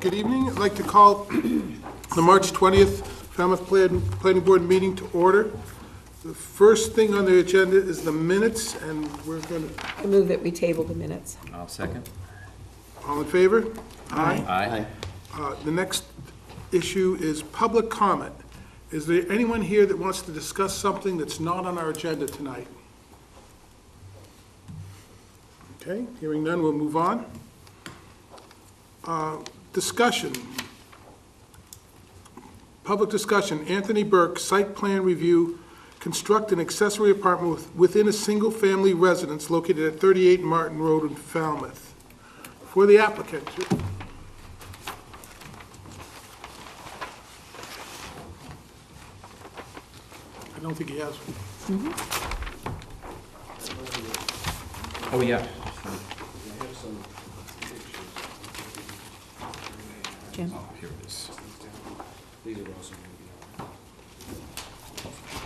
Good evening. I'd like to call the March 20th Falmouth Planning Board meeting to order. The first thing on the agenda is the minutes, and we're going to, I move that we table the minutes. I'll second. all in favor? Aye. The next issue is public comment. Is there anyone here that wants to discuss something that's not on our agenda tonight? Okay, hearing none, we'll move on. Discussion. Public discussion. Anthony Burke, site plan review, construct an accessory apartment within a single-family residence located at 38 Martin Road in Falmouth. For the applicant. I don't think he has one. Oh, yeah. Jim? Oh, here it is. These are also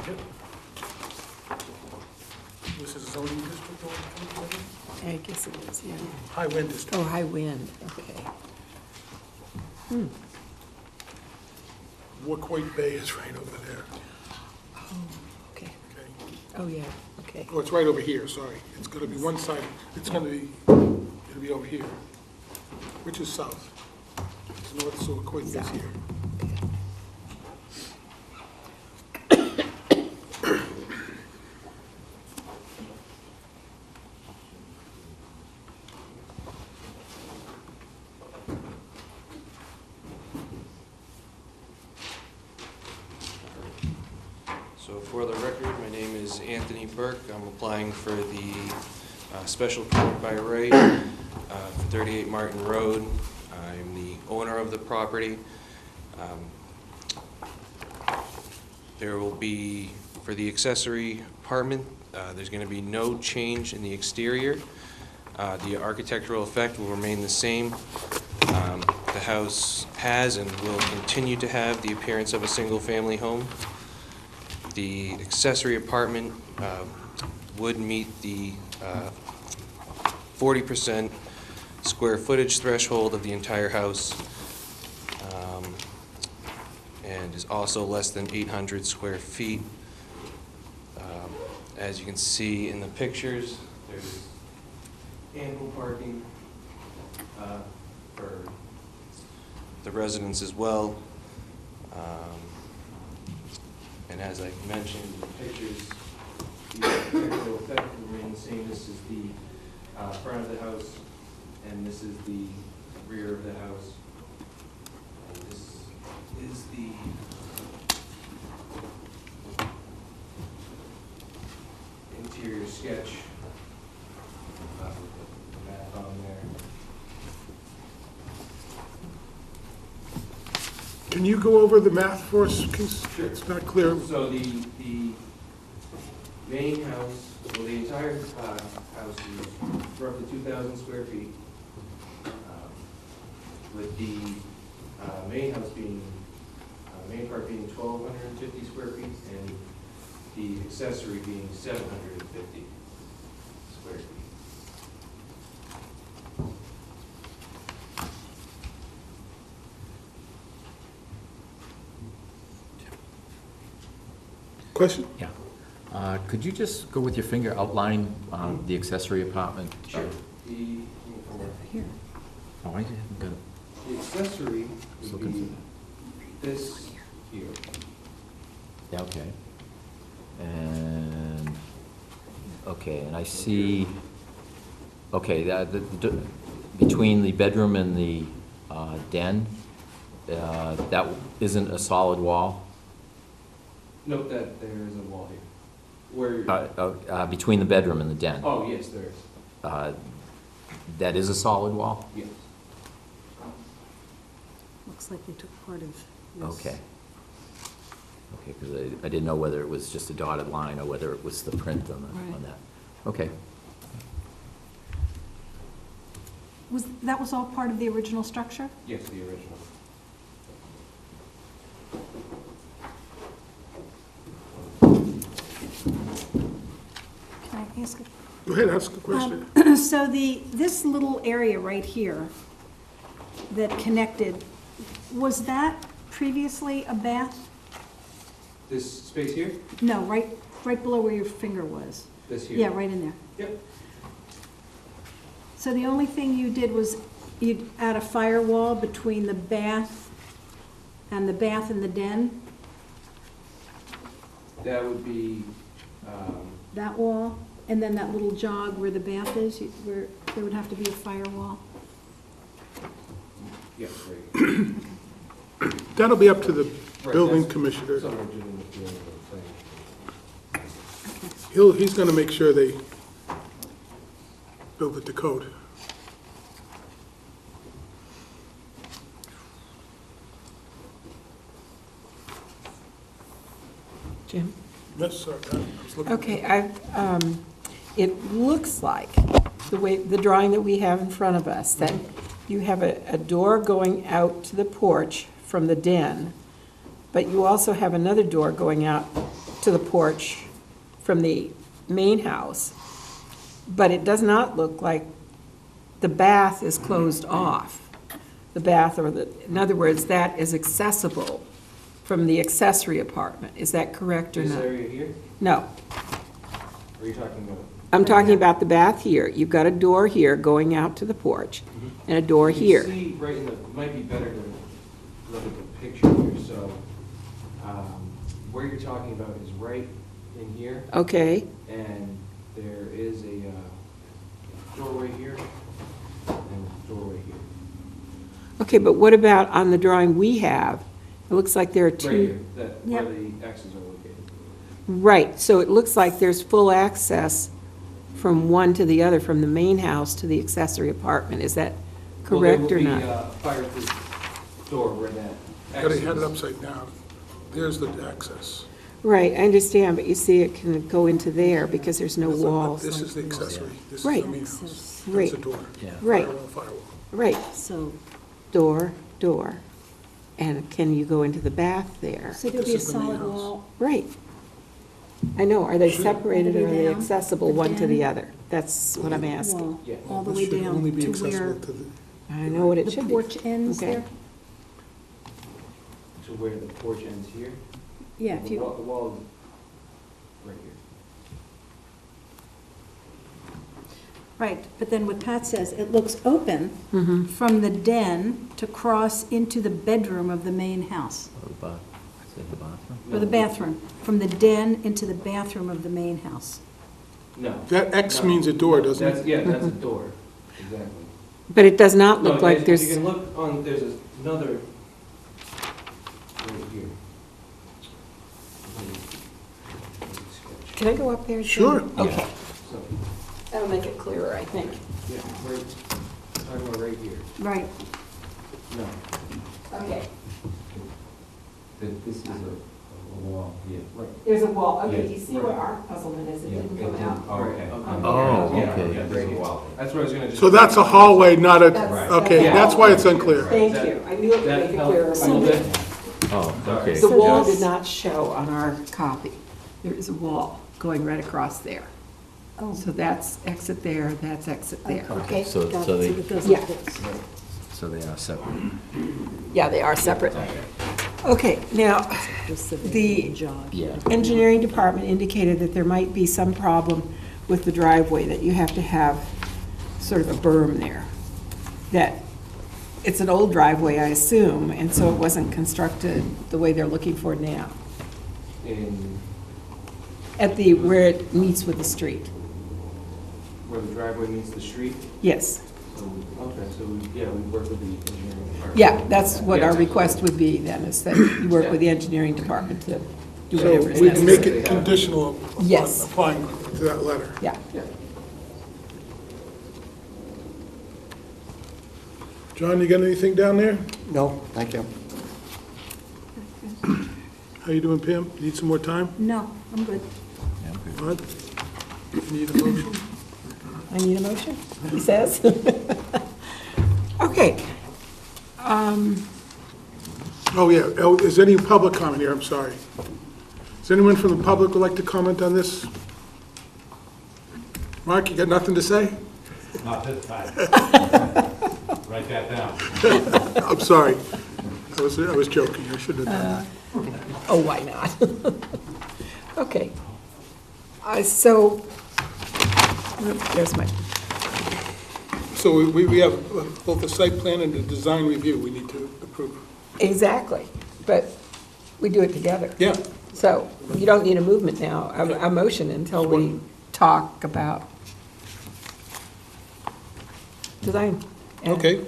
going This is zoning district or I guess it is, yeah. high wind district. Oh, high wind, okay. Wacoit Bay is right over there. Oh, okay. Okay. Oh, yeah, okay. Oh, it's right over here, sorry. It's gonna be one side, it's gonna be, it'll be over here. Which is south? It's north, so Wacoit Bay's here. Okay. So for the record, my name is Anthony Burke. I'm applying for the special permit by right for 38 Martin Road. I'm the owner of the property. There will be, for the accessory apartment, there's going to be no change in the exterior. The architectural effect will remain the same. The house has and will continue to have the appearance of a single-family home. The accessory apartment would meet the 40% square footage threshold of the entire house, and is also less than 800 square feet. As you can see in the pictures, there's ample parking for the residents as well. And as I mentioned in the pictures, the architectural effect will remain the same. This is the front of the house, and this is the rear of the house. And this is the interior sketch. The map on there. Can you go over the math for us, because Sure. it's not clear? So the main house, well, the entire house is roughly 2,000 square feet, with the main house being, main part being 1,250 square feet, and the accessory being 750 square feet. Question? Yeah. Could you just go with your finger, outline the accessory apartment? Sure. The, Here. Oh, I haven't got it. the accessory Just would looking be this here. Yeah, okay. And, okay, and I see, okay, between the bedroom and the den, that isn't a solid wall? Note that there is a wall here. Where, Between the bedroom and the den? oh, yes, there is. That is a solid wall? Yes. Looks like they took part of this. Okay. Okay, because I didn't know whether it was just a dotted line or whether it was the print on Right. that. Okay. That was all part of the original structure? Yes, the original. Can I ask a Go ahead, ask a question. So this little area right here, that connected, was that previously a bath? This space here? No, right below where your finger was. This here? Yeah, right in there. Yep. So the only thing you did was you'd add a firewall between the bath and the den? That would be, That wall, and then that little jog where the bath is, where there would have to be a firewall? yeah, right. That'll be up to the Right, building that's commissioner. something we're doing with the other thing. He's gonna make sure they build it to code. Jim? Yes, sir. I was looking- Okay, it looks like, the drawing that we have in front of us, that you have a door going out to the porch from the den, but you also have another door going out to the porch from the main house. But it does not look like the bath is closed off. The bath, in other words, that is accessible from the accessory apartment. Is that correct or This not? area here, No. or are you talking about? I'm talking about the bath here. You've got a door here going out to the porch, and a door You can here. see right in the, it might be better to look at the picture here, so, where you're talking about is right in here, Okay, and there is a doorway here, and a doorway here. okay, but what about on the drawing we have? It looks like there are Right here, two. that, where Yep. the X's are located. Right, so it looks like there's full access from one to the other, from the main house to the accessory apartment. Is that correct or Well, not? there will be a fireproof door where that X Gotta is. have it upside down. There's the access. Right, I understand, but you see it can go into there because there's no walls. This is the accessory. This is Right. the main house. Right. That's a door. Yeah. Right, Firewall. right. So, Door, door. And can you go into the bath there? so there'll be a This is the main solid house. wall? Right. I know, are they Sure. separated or are they All the way down, accessible the one to the den. other? That's what I'm asking. Wall, Yeah. all the This way should down only be to accessible where to the- I know what it the should be. porch ends Okay. there? To where the porch ends here. Yeah, if The you, wall is right here. right, but then what Pat says, it looks open Mhm. from the den to cross into the bedroom of the main house, Or the bath, is it the bathroom? or the bathroom, from the den into the bathroom of the main house. No. That X No. means a door, doesn't That's, it? yeah, that's a door, exactly. But it does not look No, like if there's, You can look on, there's another, right here. can I go up there? Jim? Sure. Okay, So, that'll make it clearer, I think. yeah, right, talking about right here. Right. No, Okay, this is a wall, yeah, right. there's a wall, okay, okay, you you see see what what our puzzlement is, it didn't come out. Okay. Oh, okay. Yeah, right here. That's what I was gonna just. So that's a hallway, not a, That's- okay, Yeah. that's why it's unclear. Thank you, I knew it would That make it helped clearer. a little bit. Oh, okay. The So wall this- did not show on our copy. There is a wall going right across there. Oh, So that's exit there, that's exit there. okay. So- got so it. they- it goes Yeah. like this. So they are separate. Yeah, they are separate. Okay, now, the Yeah. engineering department indicated that there might be some problem with the driveway, that you have to have sort of a berm there. That it's an old driveway, I assume, and so it wasn't constructed the way they're looking for now, In at the, where it meets with the street. where the driveway meets the street. Yes. So, okay, so, yeah, we work with the engineering department. Yeah, that's what our Yeah. request would be then, is that you work with the engineering department to do So whatever is we can make necessary. it conditional upon Yes. applying to that letter. Yeah. Yeah. John, you got anything down there? No, thank you. How you doing, Pam? Need some more time? No, I'm good. Bud? Need a motion? I need a motion, he says. Okay. Oh, yeah. Oh, is there any public comment here? I'm sorry. Is anyone from the public would like to comment on this? Mark, you got nothing to say? Not this time. Write that down. I'm sorry. I was joking. I shouldn't have done that. Oh, why not? Okay. So, there's my, So we have both the site plan and the design review we need to approve. exactly, but we do it together. Yeah, So you don't need a movement now, a motion until we talk about design. and okay.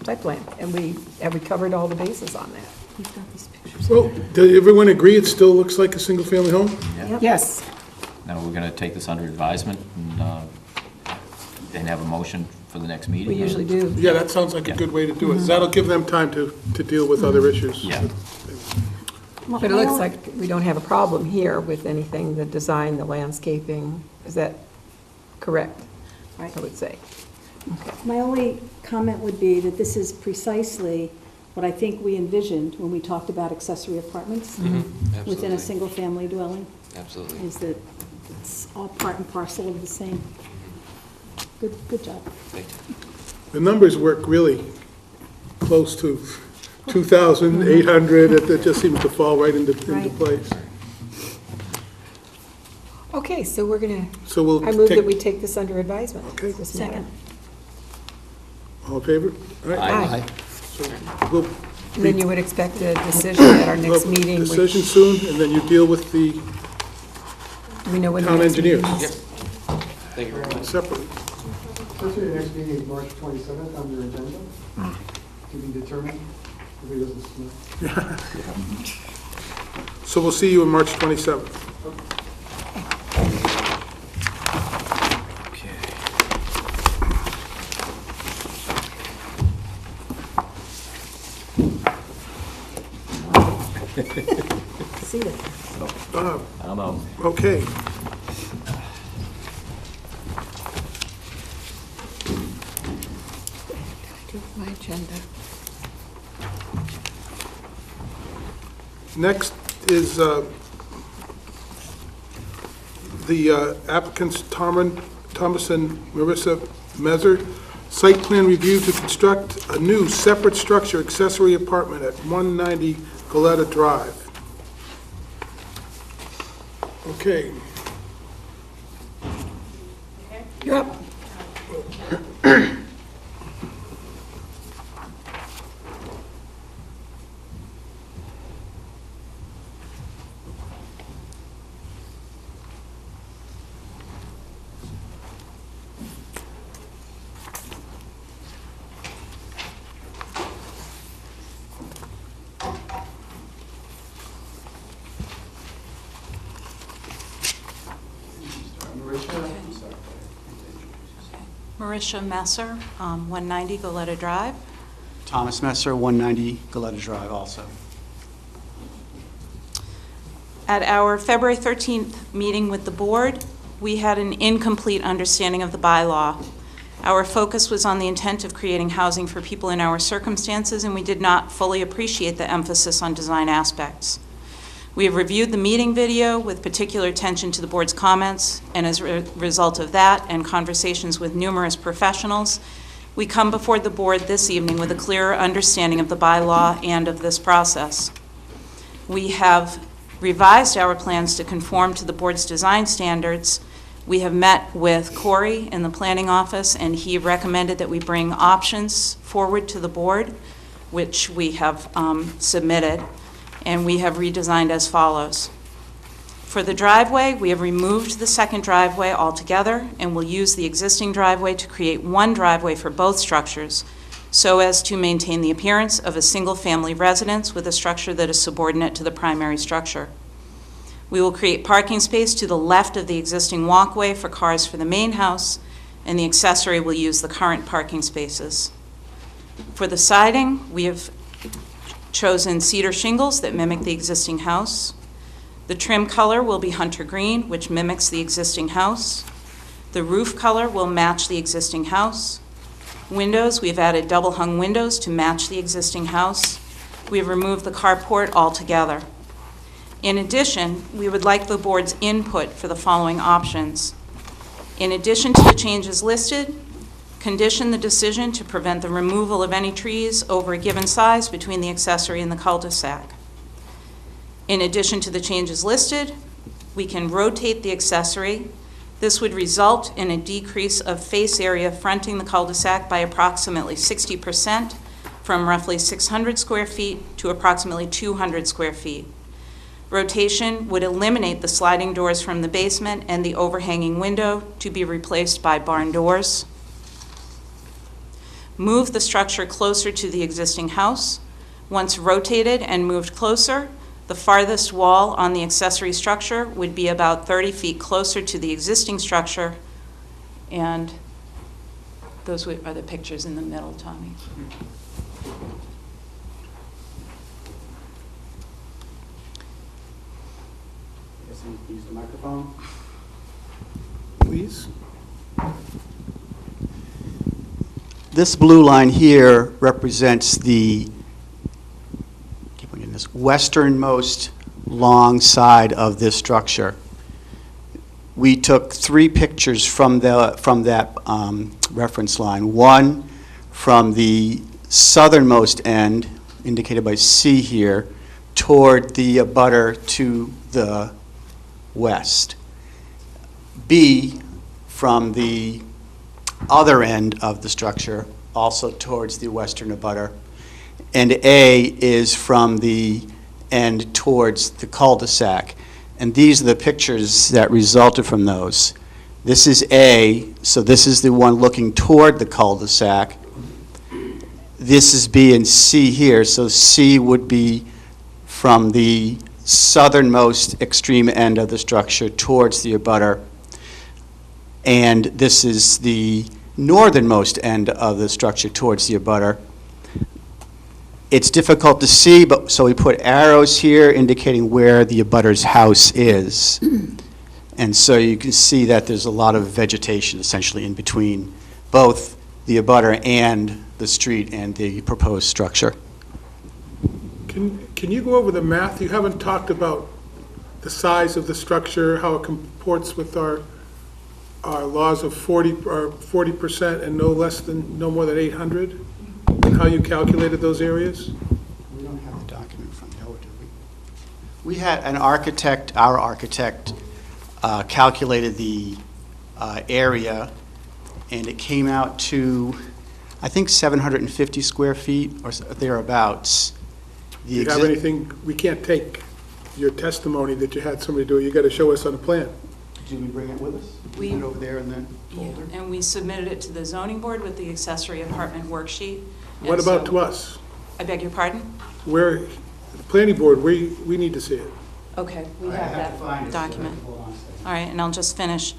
Site plan, and have we covered all the bases on that? You've got these pictures. Well, does everyone agree it still looks like a single-family home? Yes, Now, we're going to take this under advisement and have a motion for the next meeting? we usually do. Yeah, that sounds like a good way to do it. That'll give them time to deal with other issues. Yeah. But it looks like we don't have a problem here with anything, the design, the landscaping. Is that correct? Right. I would say. My only comment would be that this is precisely what I think we envisioned when we talked about accessory apartments within Absolutely. a single-family dwelling, Absolutely. is that it's all part and parcel of the same. Good job. Thank you. The numbers work really close to 2,800. It just seems to fall right into Right. place. Okay, so we're going So we'll to, I move that take, we take this under advisement. Okay. This matter. Second. all in favor? All right. Aye. So we'll And then you would expect a decision at our next we'll have a meeting. decision soon, and then you deal with the Do we know when the town next meeting engineers. is? Thank you very much. separately. Especially the next meeting is March 27th on your agenda, to be determined, if it doesn't snap. So we'll see you on March 27th. See you. I'm out. Okay. Do my agenda. Next is the applicants Thomas and Marissa Mezzer, site plan review to construct a new separate structure accessory apartment at 190 Goleta Drive. Okay. You're up. Marisha Messer, 190 Goleta Drive. Thomas Messer, 190 Goleta Drive also. At our February 13th meeting with the board, we had an incomplete understanding of the bylaw. Our focus was on the intent of creating housing for people in our circumstances, and we did not fully appreciate the emphasis on design aspects. We have reviewed the meeting video with particular attention to the board's comments, and as a result of that and conversations with numerous professionals, we come before the board this evening with a clearer understanding of the bylaw and of this process. We have revised our plans to conform to the board's design standards. We have met with Corey in the planning office, and he recommended that we bring options forward to the board, which we have submitted, and we have redesigned as follows. For the driveway, we have removed the second driveway altogether and will use the existing driveway to create one driveway for both structures so as to maintain the appearance of a single-family residence with a structure that is subordinate to the primary structure. We will create parking space to the left of the existing walkway for cars for the main house, and the accessory will use the current parking spaces. For the siding, we have chosen cedar shingles that mimic the existing house. The trim color will be hunter green, which mimics the existing house. The roof color will match the existing house. Windows, we've added double-hung windows to match the existing house. We have removed the carport altogether. In addition, we would like the board's input for the following options. In addition to the changes listed, condition the decision to prevent the removal of any trees over a given size between the accessory and the cul-de-sac. In addition to the changes listed, we can rotate the accessory. This would result in a decrease of face area fronting the cul-de-sac by approximately 60%, from roughly 600 square feet to approximately 200 square feet. Rotation would eliminate the sliding doors from the basement and the overhanging window to be replaced by barn doors. Move the structure closer to the existing house. Once rotated and moved closer, the farthest wall on the accessory structure would be about 30 feet closer to the existing structure, and those are the pictures in the middle, Tommy. Use the microphone. Please? This blue line here represents the westernmost long side of this structure. We took 3 pictures from that reference line. One from the southernmost end, indicated by C here, toward the abutter to the west. B from the other end of the structure, also towards the western abutter. And A is from the end towards the cul-de-sac. And these are the pictures that resulted from those. This is A, so this is the one looking toward the cul-de-sac. This is B and C here, so C would be from the southernmost extreme end of the structure towards the abutter. And this is the northernmost end of the structure towards the abutter. It's difficult to see, but so we put arrows here indicating where the abutter's house is. And so you can see that there's a lot of vegetation essentially in between both the abutter and the street and the proposed structure. Can you go over the math? You haven't talked about the size of the structure, how it comports with our laws of 40% and no more than 800, and how you calculated those areas? We don't have the document from there, do we? We had an architect, our architect, calculated the area, and it came out to, I think, 750 square feet or thereabouts. Do you have anything, we can't take your testimony that you had somebody do it, you got to show us on a plan. Did we bring it with us? We- Put it over there in the folder? And we submitted it to the zoning board with the accessory apartment worksheet. What And about so- to us? I beg your pardon? Where, the planning board, we need to see it. Okay, we I have to find that it, document. so hold on a second. All right, and I'll just finish.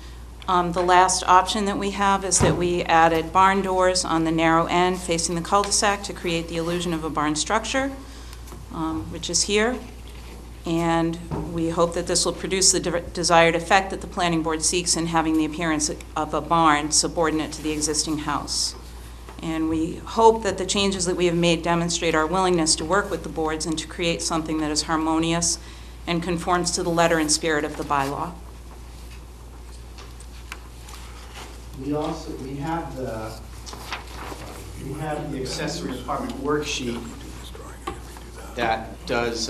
The last option that we have is that we added barn doors on the narrow end facing the cul-de-sac to create the illusion of a barn structure, which is here. And we hope that this will produce the desired effect that the planning board seeks in having the appearance of a barn subordinate to the existing house. And we hope that the changes that we have made demonstrate our willingness to work with the boards and to create something that is harmonious and conforms to the letter and spirit of the bylaw. We have the accessory apartment worksheet that does,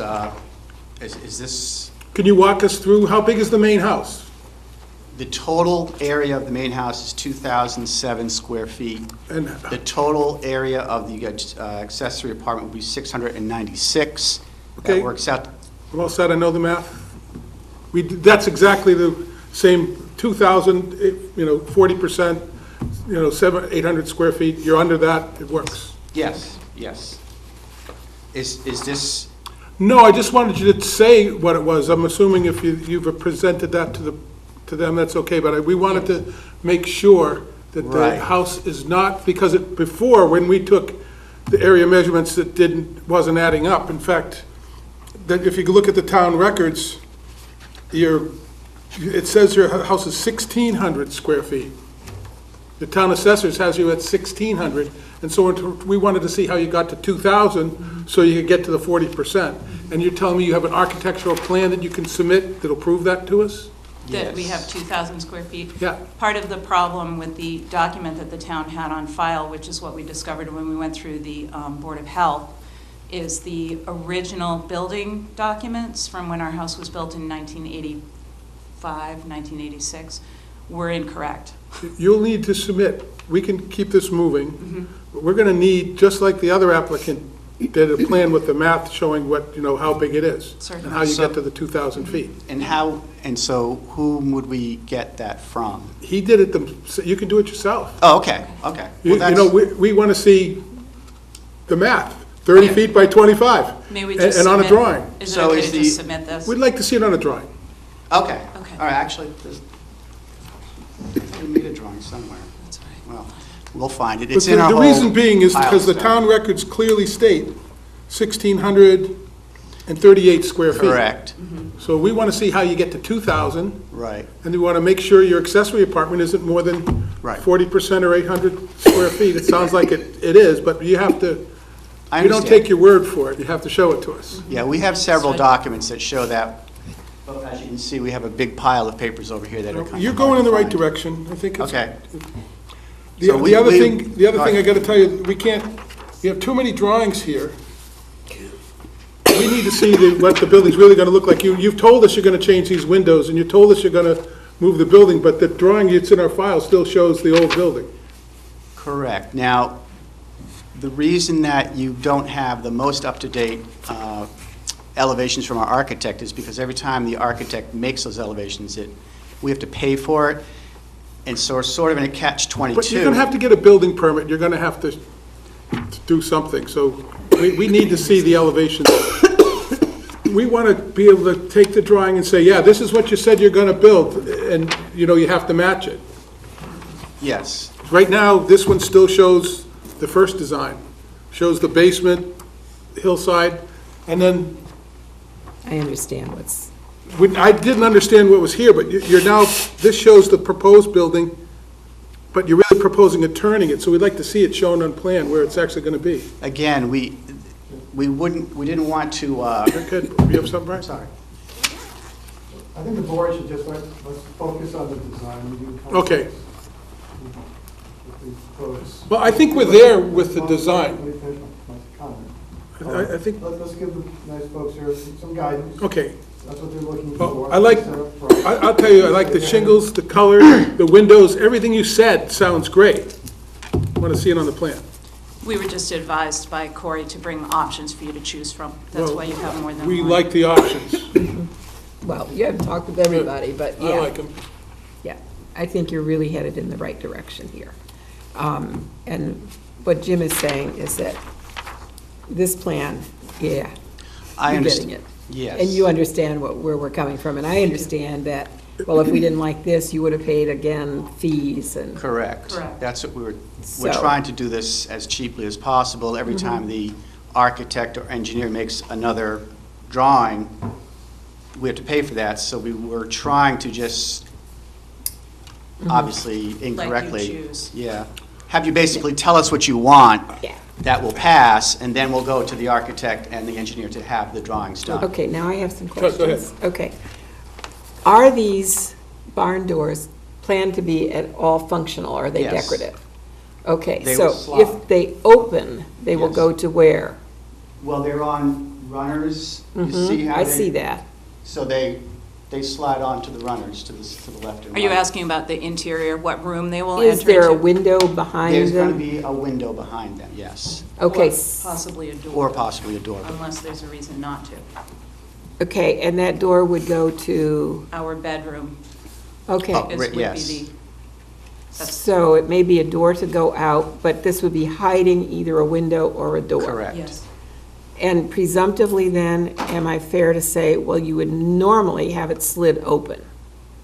is this, Can you walk us through, how big is the main house? the total area of the main house is 2,007 square feet. And The total area of the accessory apartment would be 696. Okay. That works out, I'm all set, I know the math. That's exactly the same 2,000, 40%, 800 square feet, you're under that, it works. yes, yes. Is this, No, I just wanted you to say what it was. I'm assuming if you've presented that to them, that's okay, but we wanted to make sure that the Right. house is not, because before, when we took the area measurements, wasn't adding up. In fact, that if you look at the town records, it says your house is 1,600 square feet. The town assessors has you at 1,600, and so we wanted to see how you got to 2,000, so you could get to the 40%. And you're telling me you have an architectural plan that you can submit that'll prove that to us? that we Yes. have 2,000 square feet. Yeah. Part of the problem with the document that the town had on file, which is what we discovered when we went through the Board of Health, is the original building documents from when our house was built in 1985, 1986, were incorrect. You'll need to submit, we can keep this moving, but we're gonna need, just like the other applicant did, a plan with the math showing what, how big it is. Certainly. And how you get to the 2,000 feet. And so whom would we get that from? He did it, you can do it yourself. Oh, okay, okay. You Well, know, that's- we want to see the math, 30 Yeah. feet by 25. May we just And on a submit- drawing. Is it So okay is to the- just submit this? We'd like to see it on a drawing. Okay. Okay. All right, actually, we need a drawing somewhere. That's all right. Well, we'll find it. But It's in our the whole reason being is pile because the of town stuff. records clearly state 1,638 square feet. Correct, So we want to see how you get to 2,000, right. and we want to make sure your accessory apartment isn't more than Right. 40% or 800 square feet. It sounds like it is, but you have to, I you don't understand. take your word for it, you have to show it to us. Yeah, we have several So- documents that show that. But as you can see, we have a big pile of papers over here that are kind of. You're going in the right hard to find. direction, I think it's. Okay. The So the other we- thing, I gotta tell you, we can't, you have too many drawings here. We need to see what the building's really gonna look like. You've told us you're gonna change these windows, and you told us you're gonna move the building, but the drawing that's in our file still shows the old building. Correct. Now, the reason that you don't have the most up-to-date elevations from our architect is because every time the architect makes those elevations, we have to pay for it, and so we're sort of in a catch-22. But you're gonna have to get a building permit, you're gonna have to do something, so we need to see the elevations. We wanna be able to take the drawing and say, yeah, this is what you said you're gonna build, and, you have to match it. Yes, Right now, this one still shows the first design, shows the basement, hillside, and then, I understand what's, I didn't understand what was here, but you're now, this shows the proposed building, but you're really proposing it, turning it, so we'd like to see it shown on plan where it's actually gonna be. again, we didn't want to, Good, you have something, Brian? sorry. I think the board should just let's focus on the design. We can come Okay. with the pros. Well, I think we're there with the design. Let me finish my comment. I think, Let's give the nice folks here some guidance. okay. That's what they're looking Well, for. I like- I'll tell you, I like the shingles, the color, the windows, everything you said sounds great. Want to see it on the plan. We were just advised by Corey to bring options for you to choose from. That's Well, why you have more than one. We like the options. well, you haven't talked with everybody, but I yeah. like them. Yeah, I think you're really headed in the right direction here. And what Jim is saying is that this plan, yeah, I you're understand. getting it. Yes. And you understand where we're coming from, and I understand that, well, if we didn't like this, you would have paid, again, fees and, Correct. Correct. That's what we're So- Mm-hmm. trying to do this as cheaply as possible. Every time the architect or engineer makes another drawing, we have to pay for that, so we were trying to just, obviously incorrectly. choose. Yeah. Have you basically tell us what you want. Yeah. That will pass, and then we'll go to the architect and the engineer to have the drawings done. okay, now I have some Go ahead. questions. Okay. Are these barn doors planned to be at all functional, or are they Yes. decorative? Okay, They so will slide. if they open, they will Yes. go to where? Well, they're on runners. You see how I they- see that. So they slide onto the runners to the left and Are right. you asking about the interior, what room they will enter Is into? there a window behind There's going to them? be a window behind them, yes, Okay, Or possibly a door. or possibly a door. Unless there's a reason not to. okay, and that door would go to, Our bedroom okay. Oh, is, right, would be yes. the, that's So it may be a door to go out, but this would be hiding either a window or a door? Correct. yes. And presumptively then, am I fair to say, well, you would normally have it slid open?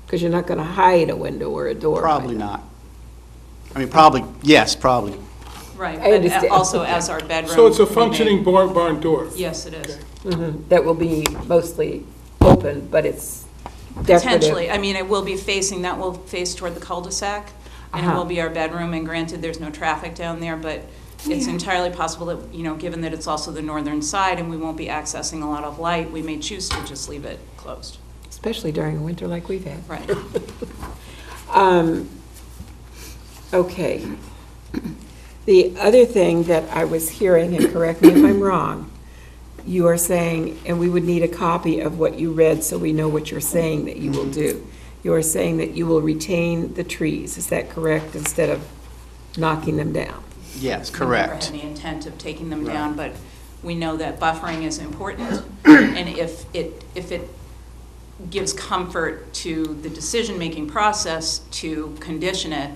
Because you're not going to hide a window or a door. Probably not. I mean, probably, yes, probably. Right, I but understand. also as our bedroom. So it's a we may- functioning barn door. Yes, it is. That will be mostly open, but it's decorative. Potentially, I mean, it will be facing, that will face toward the cul-de-sac, and it Uh-huh. will be our bedroom, and granted, there's no traffic down there, but it's entirely possible that, given that it's also the northern side and we won't be accessing a lot of light, we may choose to just leave it closed. especially during a winter like we've had. Right. Okay. The other thing that I was hearing, and correct me if I'm wrong, you are saying, and we would need a copy of what you read so we know what you're saying that you will do. You are saying that you will retain the trees, is that correct, instead of knocking them down? Yes, We never correct. had the intent of taking them down, but we know that buffering is important. And if it gives comfort to the decision-making process to condition it,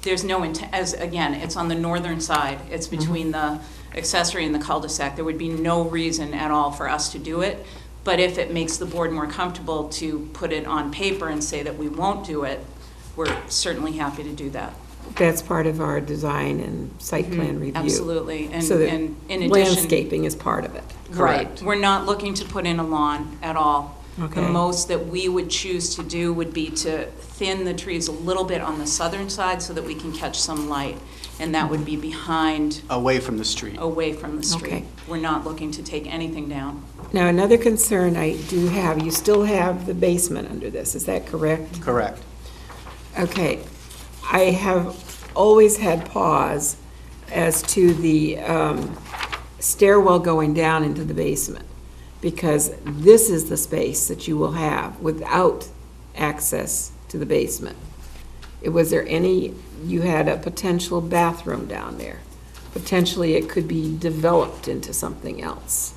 there's no intent, as, again, it's on the northern side. It's between the accessory and the cul-de-sac. There would be no reason at all for us to do it. But if it makes the board more comfortable to put it on paper and say that we won't do it, we're certainly happy to do that. That's part of our design and site plan review. Absolutely. And So that and in addition. landscaping is part of it. Right. We're not looking to put in a lawn at all. The Okay. most that we would choose to do would be to thin the trees a little bit on the southern side so that we can catch some light. And that would be behind, Away from the street. away from the street. Okay. We're not looking to take anything down. Now, another concern I do have, you still have the basement under this, is that correct? Correct. Okay. I have always had pause as to the stairwell going down into the basement, because this is the space that you will have without access to the basement. Was there any, you had a potential bathroom down there. Potentially, it could be developed into something else.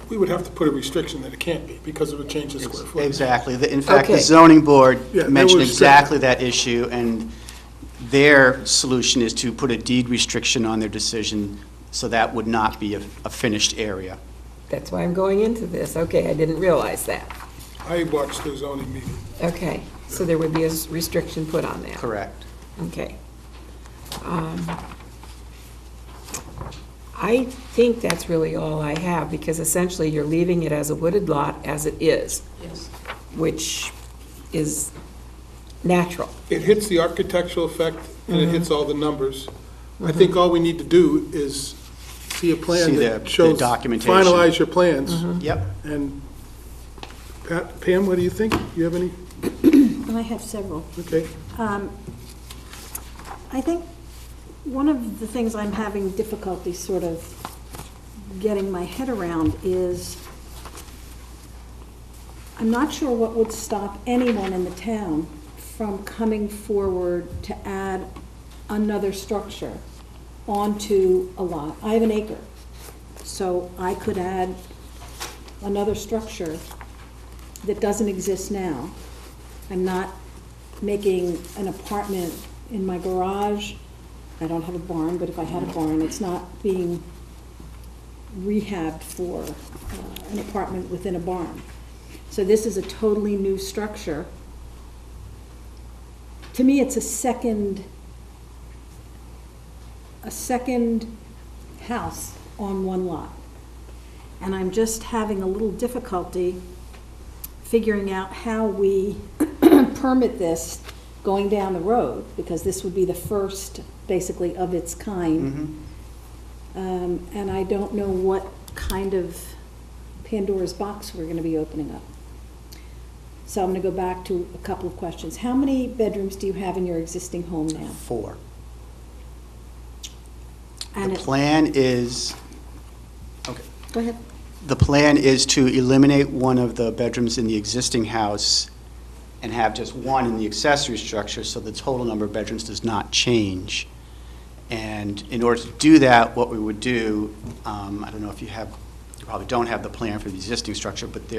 We would have to put a restriction that it can't be because it would change the square footage. Exactly. In fact, the Okay. zoning board Yeah, they mentioned were exactly that issue, and their solution is to put a deed restriction on their decision, so that would not be a finished area. That's why I'm going into this. Okay, I didn't realize that. I watched the zoning meeting. Okay, so there would be a restriction put on that. Correct. Okay. I think that's really all I have, because essentially you're leaving it as a wooded lot as it is, Yes. which is natural. It hits the architectural effect and it hits all the numbers. I think all we need to do is see a plan See the that shows, documentation. finalize your plans. Yep. And Pam, what do you think? You have any? I have several. Okay. I think one of the things I'm having difficulty sort of getting my head around is, I'm not sure what would stop anyone in the town from coming forward to add another structure onto a lot. I have an acre, so I could add another structure that doesn't exist now. I'm not making an apartment in my garage. I don't have a barn, but if I had a barn, it's not being rehabbed for an apartment within a barn. So this is a totally new structure. To me, it's a second house on one lot. And I'm just having a little difficulty figuring out how we permit this going down the road, because this would be the first, basically, of its kind. And I don't know what kind of Pandora's box we're gonna be opening up. So I'm gonna go back to a couple of questions. How many bedrooms do you have in your existing home now? 4. And The it- plan is, okay. Go ahead. The plan is to eliminate one of the bedrooms in the existing house and have just one in the accessory structure, so the total number of bedrooms does not change. And in order to do that, what we would do, I don't know if you probably don't have the plan for the existing structure, but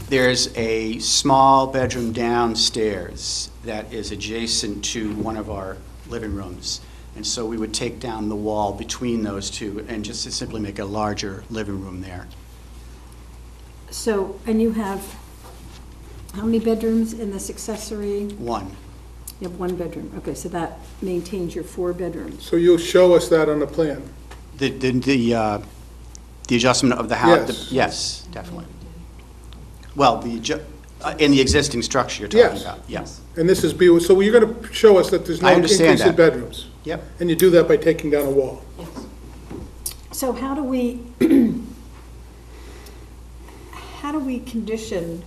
there's a small bedroom downstairs that is adjacent to one of our living rooms. And so we would take down the wall between those two and just to simply make a larger living room there. So, and you have, how many bedrooms in this accessory? 1. You have 1 bedroom. Okay, so that maintains your 4 bedrooms. So you'll show us that on the plan? The adjustment of the house? Yes. Yes, definitely. Well, in the existing structure you're talking Yes. about? Yes. And this is, so you're going to show us that there's no I understand increase in that. bedrooms? Yep. And you do that by taking down a wall? So how do do we condition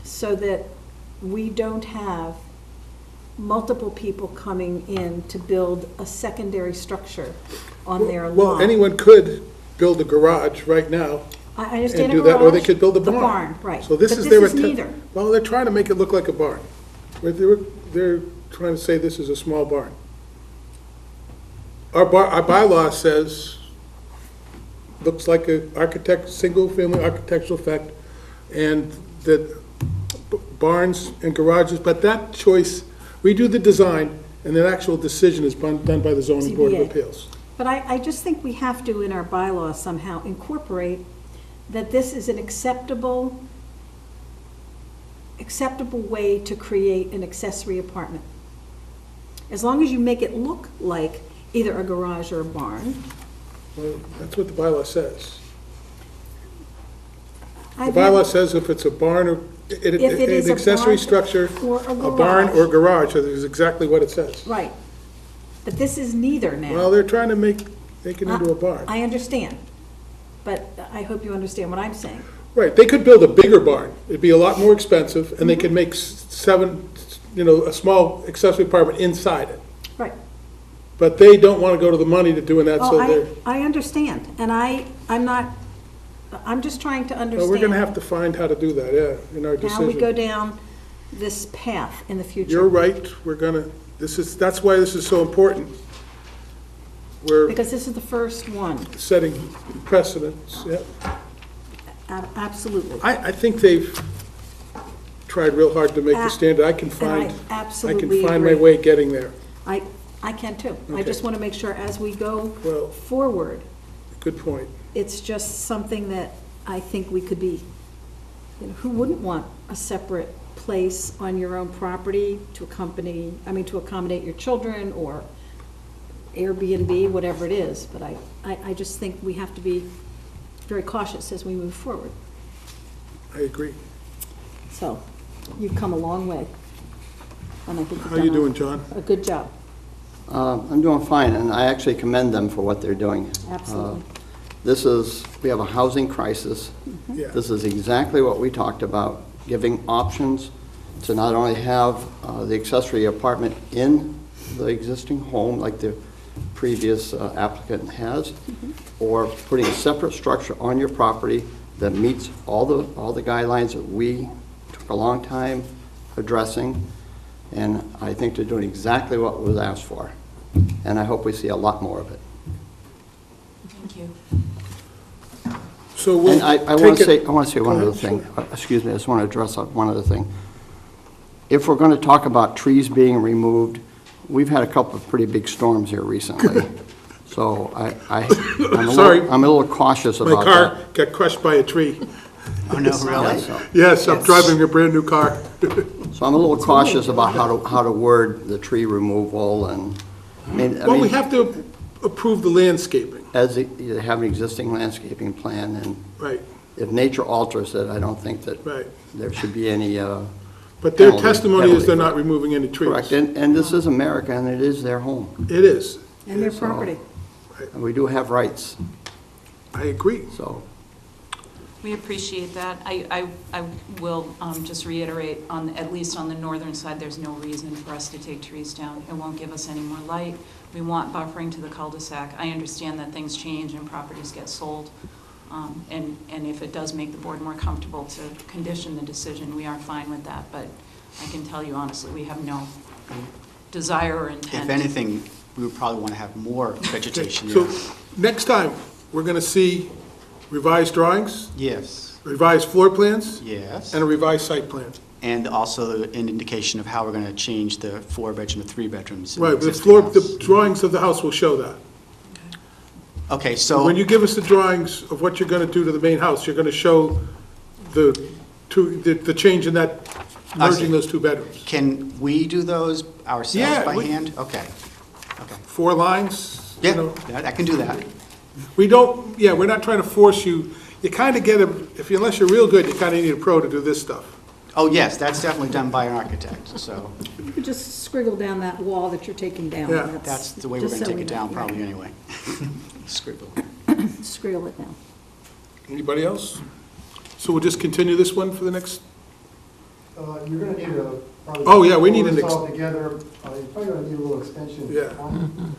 so that we don't have multiple people coming in to build a secondary structure on their lawn? Well, anyone could build a garage right now I understand and a do that, or they garage, could build a the barn. barn, right. So this But is their attempt. neither. Well, they're trying to make it look like a barn. They're trying to say this is a small barn. Our bylaw says, looks like a single-family architectural effect, and that barns and garages, but that choice, we do the design, and the actual decision is done by the zoning board of ZBA. appeals. But I just think we have to, in our bylaws, somehow incorporate that this is an acceptable way to create an accessory apartment. As long as you make it look like either a garage or a barn. Well, that's what the bylaw says. The I've bylaw never- says if it's a barn or, If it is an a accessory barn structure, or a a barn garage. or garage, that is exactly what it says. Right. But this is neither now. Well, they're trying to make it into a barn. I understand, but I hope you understand what I'm saying. Right, they could build a bigger barn. It'd be a lot more expensive, and they could make a small accessory apartment inside it. Right. But they don't want to go to the money to doing that, so Oh, they're, I understand, and I'm just trying to well, understand. we're going to have to find how to do that, yeah, in our How we go decision. down this path in the future. You're right, we're going to, that's why this is so important. We're Because this is the first one, setting precedents, yeah. Absolutely. I think they've tried real hard to make the standard. I can And I find absolutely my agree. way getting there. I can too. I Okay. just want to make sure as we go Well- forward, Good point. it's just something that I think we could be, who wouldn't want a separate place on your own property to accommodate your children or Airbnb, whatever it is. But I just think we have to be very cautious as we move forward. I agree. So, you've come a long way. And I think you've How you done doing, John? a good job. I'm doing fine, and I actually commend them for what they're doing. Absolutely. We have a housing crisis. Yeah. This is exactly what we talked about, giving options to not only have the accessory apartment in the existing home, like the previous applicant has, or putting a separate structure on your property that meets all the guidelines that we took a long time addressing. And I think they're doing exactly what was asked for. And I hope we see a lot more of it. Thank you. So we'll And I want take to it- say, one Go other ahead, thing. Excuse me, I just want to address one other thing. If we're going to talk about trees being removed, we've had a couple of pretty big storms here recently. So Sorry. I'm a little cautious My about car that. got crushed by a tree. Oh, no, really? Yes, I'm driving a brand-new car. So I'm a little cautious about how to word the tree removal and, Well, we have to approve the landscaping, as you have an existing landscaping plan, and right, if nature alters it, I don't think that right. there should be any, But their Penalty, testimony is they're penalty. not removing any trees. correct. And this is America, and it is their home. It is. And their So- property. And we do have rights, I agree. so. We appreciate that. I will just reiterate, at least on the northern side, there's no reason for us to take trees down. It won't give us any more light. We want buffering to the cul-de-sac. I understand that things change and properties get sold. And if it does make the board more comfortable to condition the decision, we are fine with that. But I can tell you honestly, we have no desire or intent. If anything, we would probably want to have more vegetation So, there. next time, we're gonna see revised drawings, Yes, revised floor plans, yes. and a revised site plan. And also an indication of how we're going to change the 4-bedroom to 3 bedrooms. in Right, the existing house. the drawings of the house will show that. Okay, so. When you give us the drawings of what you're gonna do to the main house, you're gonna show the change in that, I see. merging those two bedrooms. Can we do those ourselves Yeah, by we- hand? Okay, okay. 4 lines, you Yeah, know. I can do that. We don't, yeah, we're not trying to force you. You kind of get a, unless you're real good, you kind of need a pro to do this stuff. Oh, yes, that's definitely done by an architect, so You could just scriggle down that wall that you're taking down. Yeah. that's the way we're just going to so take we it know. down Right. probably anyway. Scribble. Scriggle it down. Anybody else? So we'll just continue this one for the next, You're gonna need a, probably. Oh, yeah, we need pull an this ex- all together, you're probably gonna need a little extension. of Yeah. time.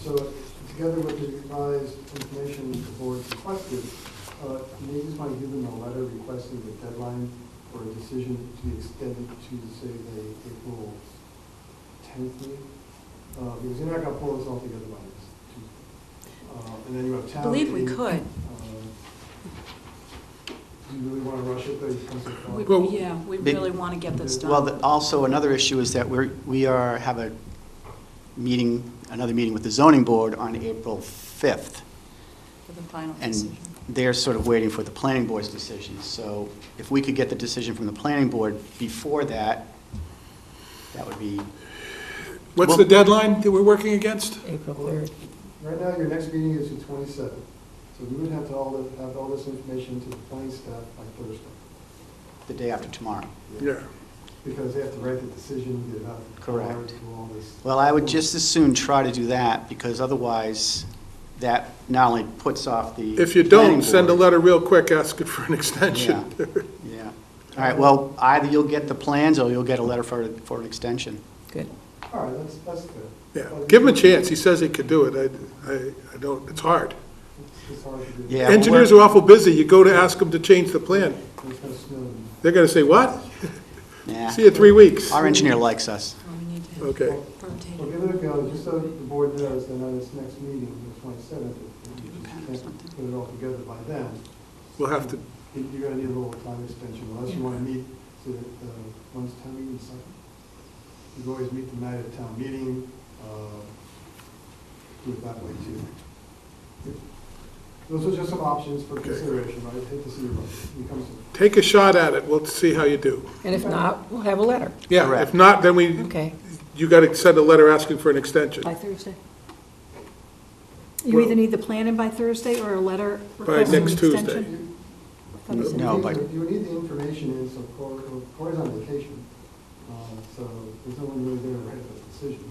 So together with the revised information the board requested, you just want to give them a letter requesting the deadline for a decision to be extended to, say, the April 10th meeting. Because you're not gonna pull this all together by this Tuesday. And then you have I town. believe we meeting. could. Do you really want to rush it, though, you come so far? Well- Yeah, we Big- really want to get this done. Well, also, another issue is that have a meeting, another meeting with the zoning board on April 5th. For the final And decision. they're sort of waiting for the planning board's decision. So if we could get the decision from the planning board before that, that would be, what's Well- the deadline that we're working against? April 3rd. Right now, your next meeting is the 27th, so we would have to have all this information to the planning staff by Thursday, the day after tomorrow. Yeah. because they have to write the decision, get it out. Correct. Do all this. Well, I would just as soon try to do that, because otherwise, that not only puts off the. If you planning don't, send a board- letter real quick asking for an extension. Yeah. All right, well, either you'll get the plans, or you'll get a letter for an extension. Good. All right, that's good. Yeah, give him a chance, he says he could do it, I don't, it's hard. It's hard to do. Yeah. Engineers are awful busy, you go to ask them to change the plan, It's gonna snow. they're gonna say, what? Nah. See you in 3 weeks. Our engineer likes us. Well, we need to Okay, rotate. Well, give it a go, just so the board knows, then at its next meeting, the 27th, if you just can't put it all together by then, we'll have to, you're gonna need a little time extension, unless you wanna meet, so that, when's town meeting, second? You can always meet the night of town meeting, do it that way too. Those are just some options for Okay. consideration, right? Hate to see you rush. It comes to- take a shot at it, we'll see how you do. And if not, we'll have a letter. Yeah, if Correct. not, then we, Okay. you gotta send a letter asking for an extension. By Thursday? You either need the plan in by Thursday or a letter requesting an next Tuesday. extension? Thought you said- No, but- You would need the information in, so Corey's on vacation, so there's no one really there to write a decision.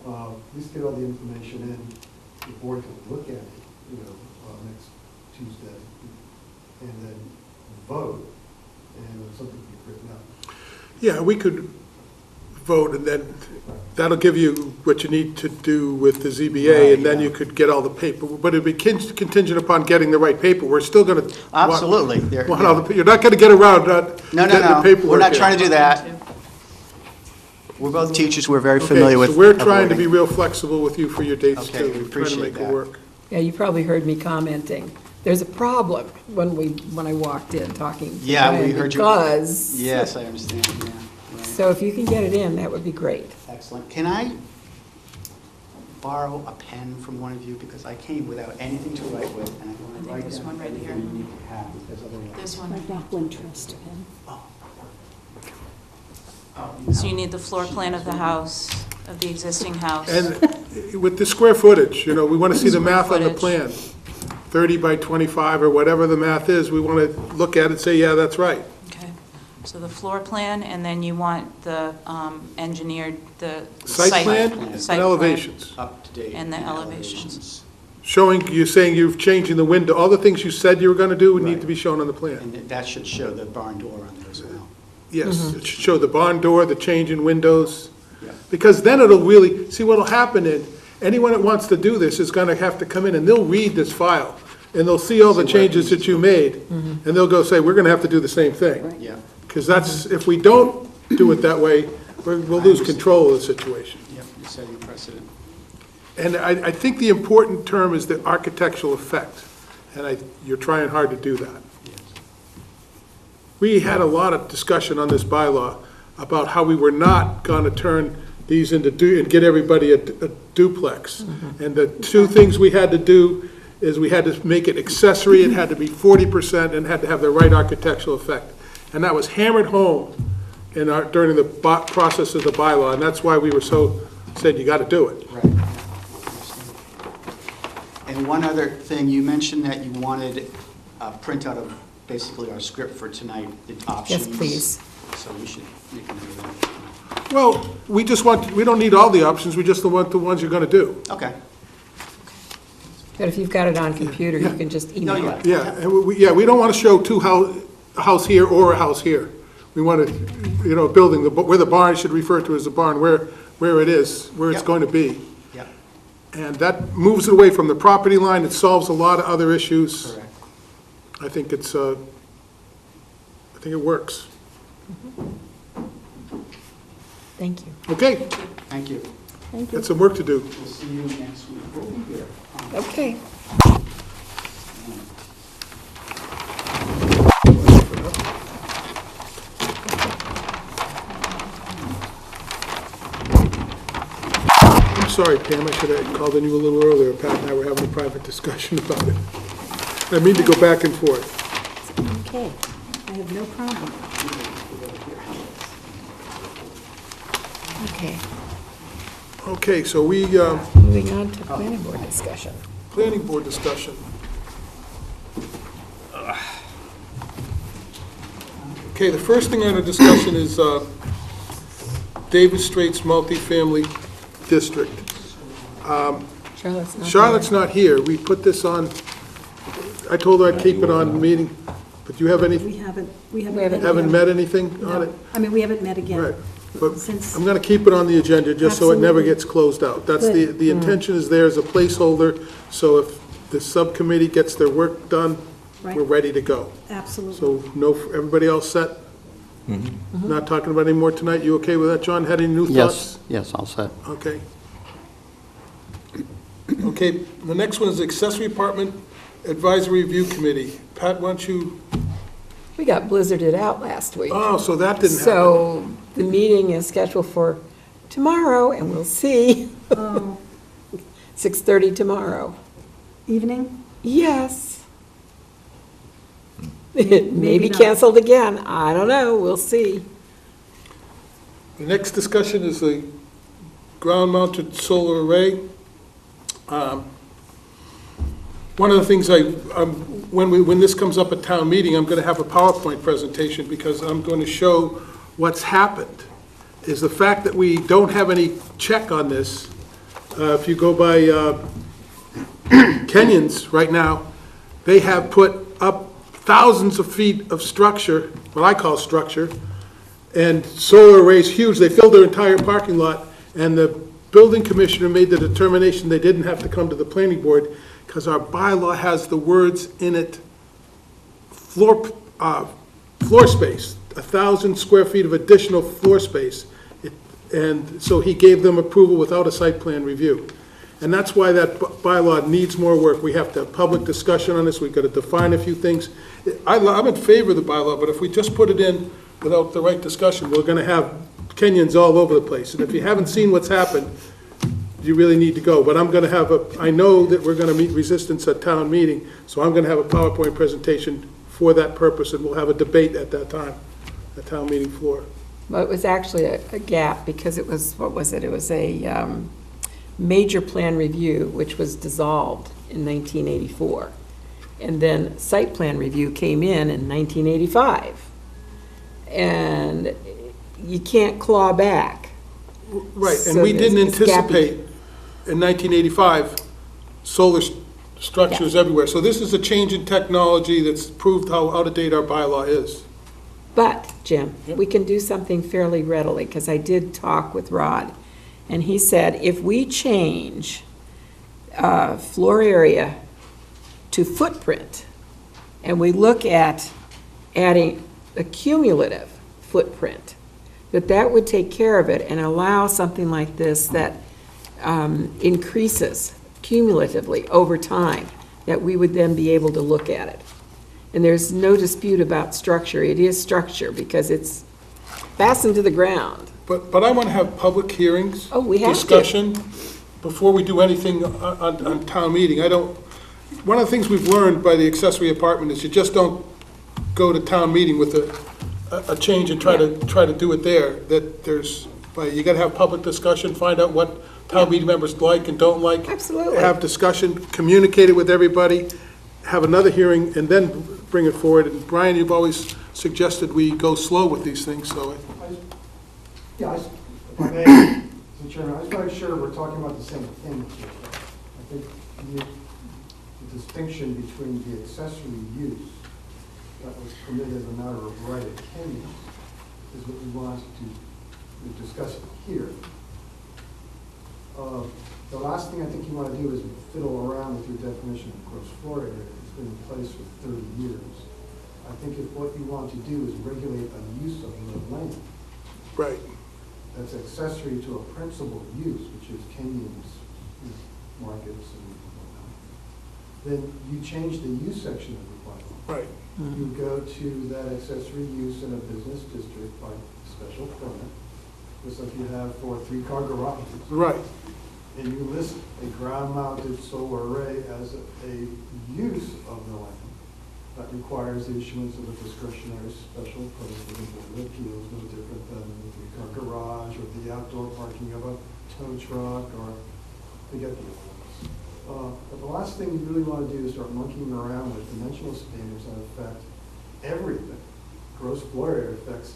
At least get all the information in, the board can look at it, next Tuesday, and then vote, and something can be written up. Yeah, we could vote, and then that'll give you what you need to do with the ZBA, and then you could get all the paper, but it'd be contingent upon getting the right paper. We're still gonna. Absolutely. There- Want all the, you're not gonna get around not No, getting the no, paperwork. no, we're not in. trying to do that. We're both teachers, we're very familiar with. Okay, so we're trying to be avoiding. real flexible with you for your dates Okay, too. we We're trying to appreciate make it that. work. Yeah, you probably heard me commenting. There's a problem when I walked in talking to Yeah, we Brian, heard you. because. Yes, I understand, yeah. Right. So if you can get it in, that would be great. Excellent. Can I borrow a pen from one of you, because I came without anything to write with, and I I want to think write this down one right everything here. you need to have, because otherwise. This My one. Rockland Trust pen. So you need the floor plan of the house, of the existing house. And with the square footage, we want to see the Square math on the plan. footage. 30 by 25 or whatever the math is, we want to look at it and say, yeah, that's right. Okay, so the floor plan, and then you want the engineered, the Site plan plan. and site plan. elevations. Up to date. And the elevations. Showing, you're saying you're changing the window, all the things you said you were going to do would need to be shown on the plan. And that should show the barn door on there as well. Yes, it should show the barn door, the change in windows, Yeah. because then it'll really, see what'll happen is, anyone that wants to do this is gonna have to come in and they'll read this file, and they'll see all the changes that you made, and they'll go say, we're gonna have to do the same thing. Yeah, Because that's, if we don't do it that way, we'll lose control of the situation. yep, you're setting precedent. And I think the important term is the architectural effect, and you're trying hard to do that. Yes. We had a lot of discussion on this bylaw about how we were not going to turn these into, and get everybody a duplex. And the two things we had to do is we had to make it accessory, it had to be 40%, and had to have the right architectural effect. And that was hammered home during the process of the bylaw, and that's why we were said you got to do it. Right. Yeah. And one other thing, you mentioned that you wanted a printout of basically our script for tonight, the options. Yes, please. So we should make a note of that. Well, we don't need all the options, we just want the ones you're going to do. Okay. But if you've got it on computer, you can just email it. Yeah, and we don't want to show a house here or a house here. We want to, a building, where the barn should refer to as the barn, where it is, where it's Yep. going to be. Yep. And that moves it away from the property line. It solves a lot of other issues. Correct. I think it works. Thank you. Okay, Thank you. Thank you. got some work to do. We'll see you next week. We'll be here. Okay. I'm sorry, Pam, I should have called on you a little earlier. Pat and I were having a private discussion about it. I mean to go back and forth. Okay, I have no problem. Okay. Okay, so Moving on to planning board discussion. planning board discussion. Okay, the first thing on the discussion is Davis Straits multifamily district. Charlotte's not Charlotte's there. not here. We put this on, I told her I'd keep it on meeting, but do you have any, We haven't haven't met anything on it? No. I mean, we haven't met again. Right, but Since- I'm gonna keep it on the agenda, just so it never Absolutely. gets closed out. That's Good. the intention is there as a placeholder, so if the subcommittee gets their work done, Right. we're ready to go. Absolutely. So, no, everybody else set? Not talking about any more tonight? You okay with that, John? Had any new thoughts? Yes, I'll set. Okay. Okay, the next one is accessory apartment advisory review committee. Pat, why don't you, We got blizzarded out last week. oh, so that didn't happen. So the meeting is scheduled for tomorrow, and we'll see. Oh, 6:30 tomorrow. evening? Yes. It may be not. canceled again. I don't know. We'll see. The next discussion is the ground-mounted solar array. One of the things when this comes up at town meeting, I'm going to have a PowerPoint presentation because I'm going to show what's happened. Is the fact that we don't have any check on this. If you go by Kenyon's right now, they have put up thousands of feet of structure, what I call structure, and solar arrays huge. They filled their entire parking lot, and the building commissioner made the determination they didn't have to come to the planning board because our bylaw has the words in it, floor space, 1,000 square feet of additional floor space. And so he gave them approval without a site plan review. And that's why that bylaw needs more work. We have to have public discussion on this. We've got to define a few things. I'm in favor of the bylaw, but if we just put it in without the right discussion, we're going to have Kenyans all over the place. And if you haven't seen what's happened, you really need to go. But I'm going to have I know that we're going to meet resistance at town meeting, so I'm going to have a PowerPoint presentation for that purpose, and we'll have a debate at that time, at town meeting floor. Well, it was actually a gap because it was, what was it? It was a major plan review, which was dissolved in 1984. And then site plan review came in 1985. And you can't claw back. Right, and So we didn't it's gappy. anticipate in 1985 solar structures everywhere. So this is a change in technology that's proved how out of date our bylaw is. But, Jim, we can do something fairly readily, because I did talk with Rod, and he said if we change floor area to footprint, and we look at adding a cumulative footprint, that would take care of it and allow something like this that increases cumulatively over time, that we would then be able to look at it. And there's no dispute about structure. It is structure because it's fastened to the ground. But I want to have public hearings. Oh, we have to. Discussion before we do anything on town meeting. One of the things we've learned by the accessory apartment is you just don't go to town meeting with a change and try to do it there. That you got to have public discussion, find out what town meeting members like and don't like. Absolutely. Have discussion, communicate it with everybody, have another hearing, and then bring it forward. And Brian, you've always suggested we go slow with these things, so. Yeah, if I may, Mr. Chairman, I just want to make sure we're talking about the same thing. I think the distinction between the accessory use that was permitted as a matter of right at Kenyon's is what we want to discuss here. The last thing I think you want to do is fiddle around with your definition of gross floor area. It's been in place for 30 years. I think if what you want to do is regulate a use of the land Right. that's accessory to a principal use, which is Kenyon's markets and whatnot, then you change the use section of the bylaw. Right. You go to that accessory use in a business district by special permit, just like you have for 3-car garages. Right. And you list a ground-mounted solar array as a use of the land that requires the issuance of a discretionary special permit for the Board of Appeals, no different than the 3-car garage or the outdoor parking of a tow truck or forget the other ones. But the last thing you really want to do is start monkeying around with dimensional standards that affect everything. Gross floor area affects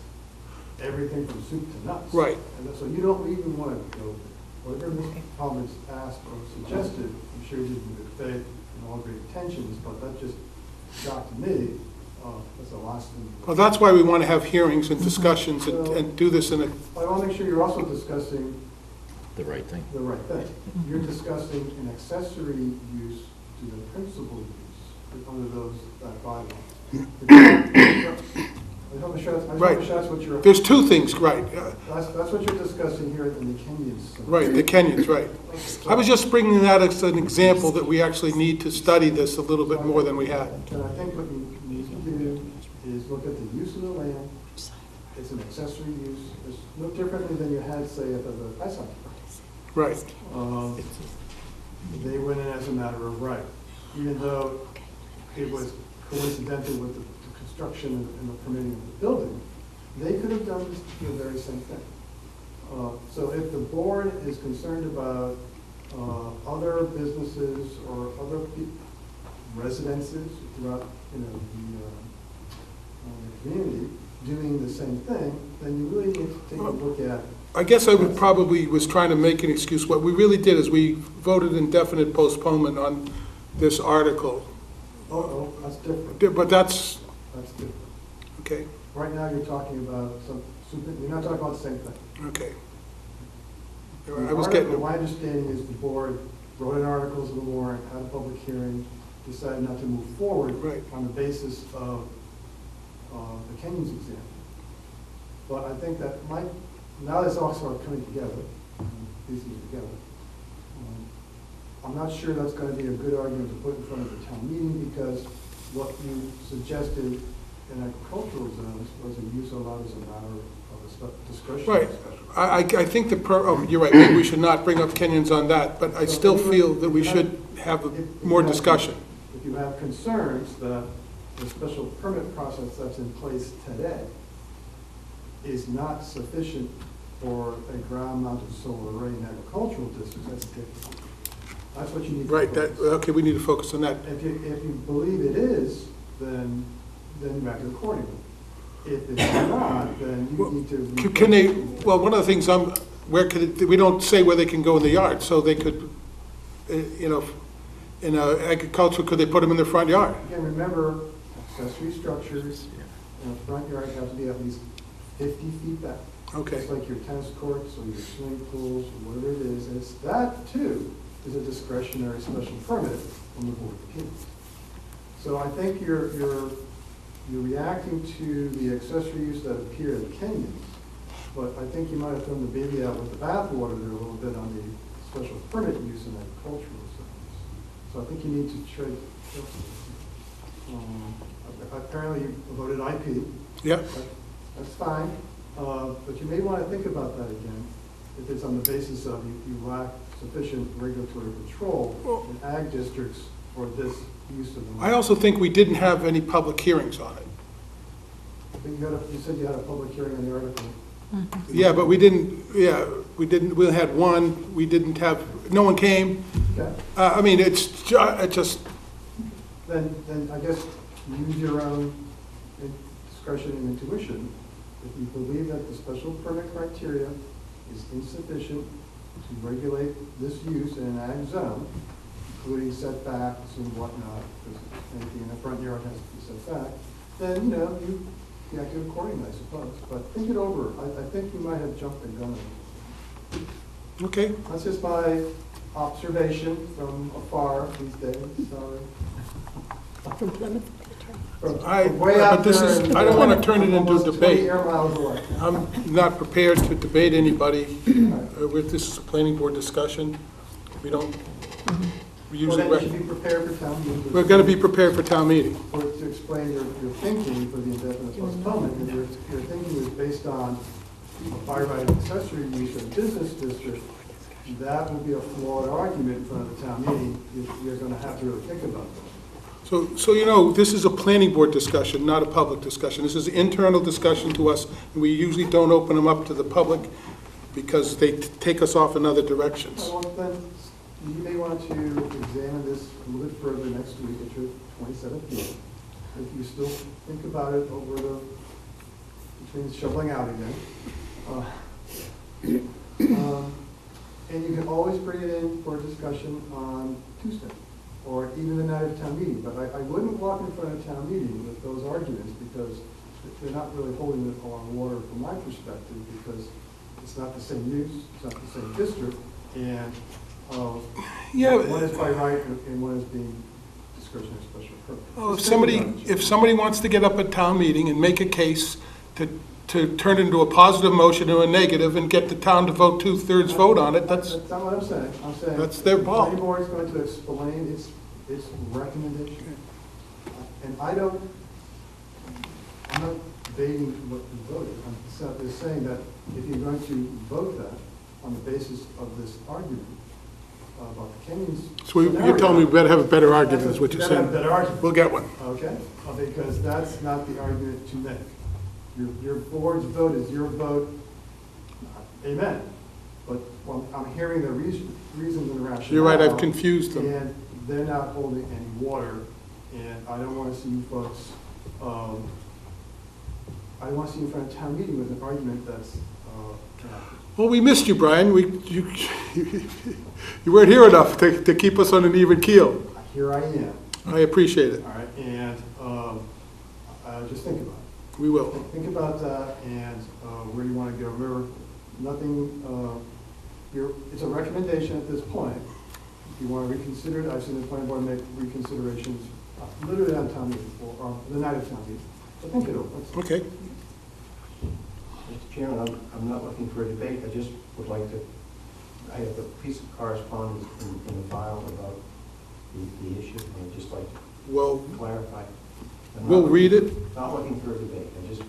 everything from soup to nuts. Right. And so you don't even want to go there. Whatever Mr. Palmer's asked or suggested, I'm sure he did in good faith and all great intentions, but that just shocked me. That's the last thing. Well, that's why we want to have hearings and discussions and do this in a, I want to make sure you're also discussing The right thing. the right thing. You're discussing an accessory use to the principal use under those, that bylaw. I hope that's what you're. there's two things, right. That's what you're discussing here in the Kenyon's. Right, the Kenyans, right. I was just bringing that as an example that we actually need to study this a little bit more than we had. And I think what you need to do is look at the use of the land. It's an accessory use. It's no differently than you had, say, at the ice hockey rink. Right. They went in as a matter of right, even though it was coincidental with the construction and the permitting of the building. They could have done the very same thing. So if the board is concerned about other businesses or other residences throughout, the community doing the same thing, then you really need to take a look at. I guess I would probably was trying to make an excuse. What we really did is we voted indefinite postponement on this article. Oh, that's different. But that's, That's different. okay, Right now, you're talking about you're not talking about the same thing. okay. The I was getting, article, my understanding is the board wrote in articles of the warrant, had a public hearing, decided not to move forward Right. on the basis of the Kenyon's example. But I think that might, now that's all sort of coming together, piecing it together. I'm not sure that's going to be a good argument to put in front of the town meeting because what you suggested in agricultural zones was a use allowed as a matter of a discretion. right. I think you're right, maybe we should not bring up Kenyans on that, but I still feel that we should have more discussion. If you have concerns that the special permit process that's in place today is not sufficient for a ground-mounted solar array in agricultural districts, that's different. That's what you need to Right, focus. okay, we need to focus on that. If you believe it is, then you act accordingly. If it's not, then you need to. Can they, well, one of the things where could it, we don't say where they can go in the yard, so they could, in agriculture, could they put them in their front yard? Again, remember, accessory structures in a front yard have to be at least 50 feet back. Okay, It's like your tennis courts or your swimming pools or whatever it is. And that, too, is a discretionary special permit from the Board of Appeals. So I think you're reacting to the accessory use that appear at Kenyon's, but I think you might have thrown the baby out with the bathwater there a little bit on the special permit use in agricultural zones. So I think you need to tread carefully. Apparently you voted IP. yeah, That's fine, but you may want to think about that again, if it's on the basis of you lack sufficient regulatory control in ag districts for this use of the land. I also think we didn't have any public hearings on it. I think you said you had a public hearing on the article. Yeah, but we we had one, we didn't have, no one came. Okay, I mean, it just, then I guess use your own discretion and intuition. If you believe that the special permit criteria is insufficient to regulate this use in an ag zone, including setbacks and whatnot, because anything in the front yard has to be set back, then, you know, you acted accordingly, I suppose. But think it over. I think you might have jumped the gun. Okay, That's just my observation from afar these days, sorry. From Plymouth. From I, way out but this there is, in- I don't want to turn it into a almost 20 debate. air miles away. I'm not prepared to debate anybody. This is a planning board discussion. We don't, we Well, usually, then you should be prepared for town meeting. we're going to be prepared for town meeting. Or to explain your thinking for the indefinite postponement, and your thinking is based on a by right accessory use of business district. That would be a flawed argument in front of the town meeting. You're going to have to really think about that. So, you know, this is a planning board discussion, not a public discussion. This is internal discussion to us, and we usually don't open them up to the public because they take us off in other directions. Well, then, you may want to examine this a little bit further next week at your 27th meeting. If you still think about it over between shoveling out again. And you can always bring it in for a discussion on Tuesday, or even the night of town meeting. But I wouldn't walk in front of town meeting with those arguments, because they're not really holding it along water from my perspective, because it's not the same use, it's not the same district, and Yeah. one is by right and one is being discretionary special permit. Well, Just think about if it. somebody wants to get up at town meeting and make a case to turn into a positive motion or a negative and get the town to vote 2/3 vote on it, that's, That's not what I'm saying. I'm saying. that's their ball. The planning board is going to explain its recommendation. And I'm not debating what you voted. I'm simply saying that if you're going to vote that on the basis of this argument about the Kenyon's. so you're telling me we better have a better argument, is what you're Better have a saying. better argument. We'll get one. Okay, because that's not the argument to make. Your board's vote is your vote, amen. But I'm hearing the reasons and rationale. You're right, I've confused them. And they're not holding any water, and I don't want to see you folks, I don't want to see you in front of town meeting with an argument that's, Well, we missed you, Brian. You weren't here enough to keep us on an even keel. here I am, I appreciate it. all right? And just think about it. We will. Think about that and where you want to go. Remember, nothing, it's a recommendation at this point. If you want to reconsider it, I've seen the planning board make reconsiderations literally on town meeting, or the night of town meeting. So think it over. Okay. Mr. Chairman, I'm not looking for a debate, I just would like to, I have a piece of correspondence in the file about the issue, and I'd just like to Well, clarify. I'm we'll not read it. Not looking for a debate, I just,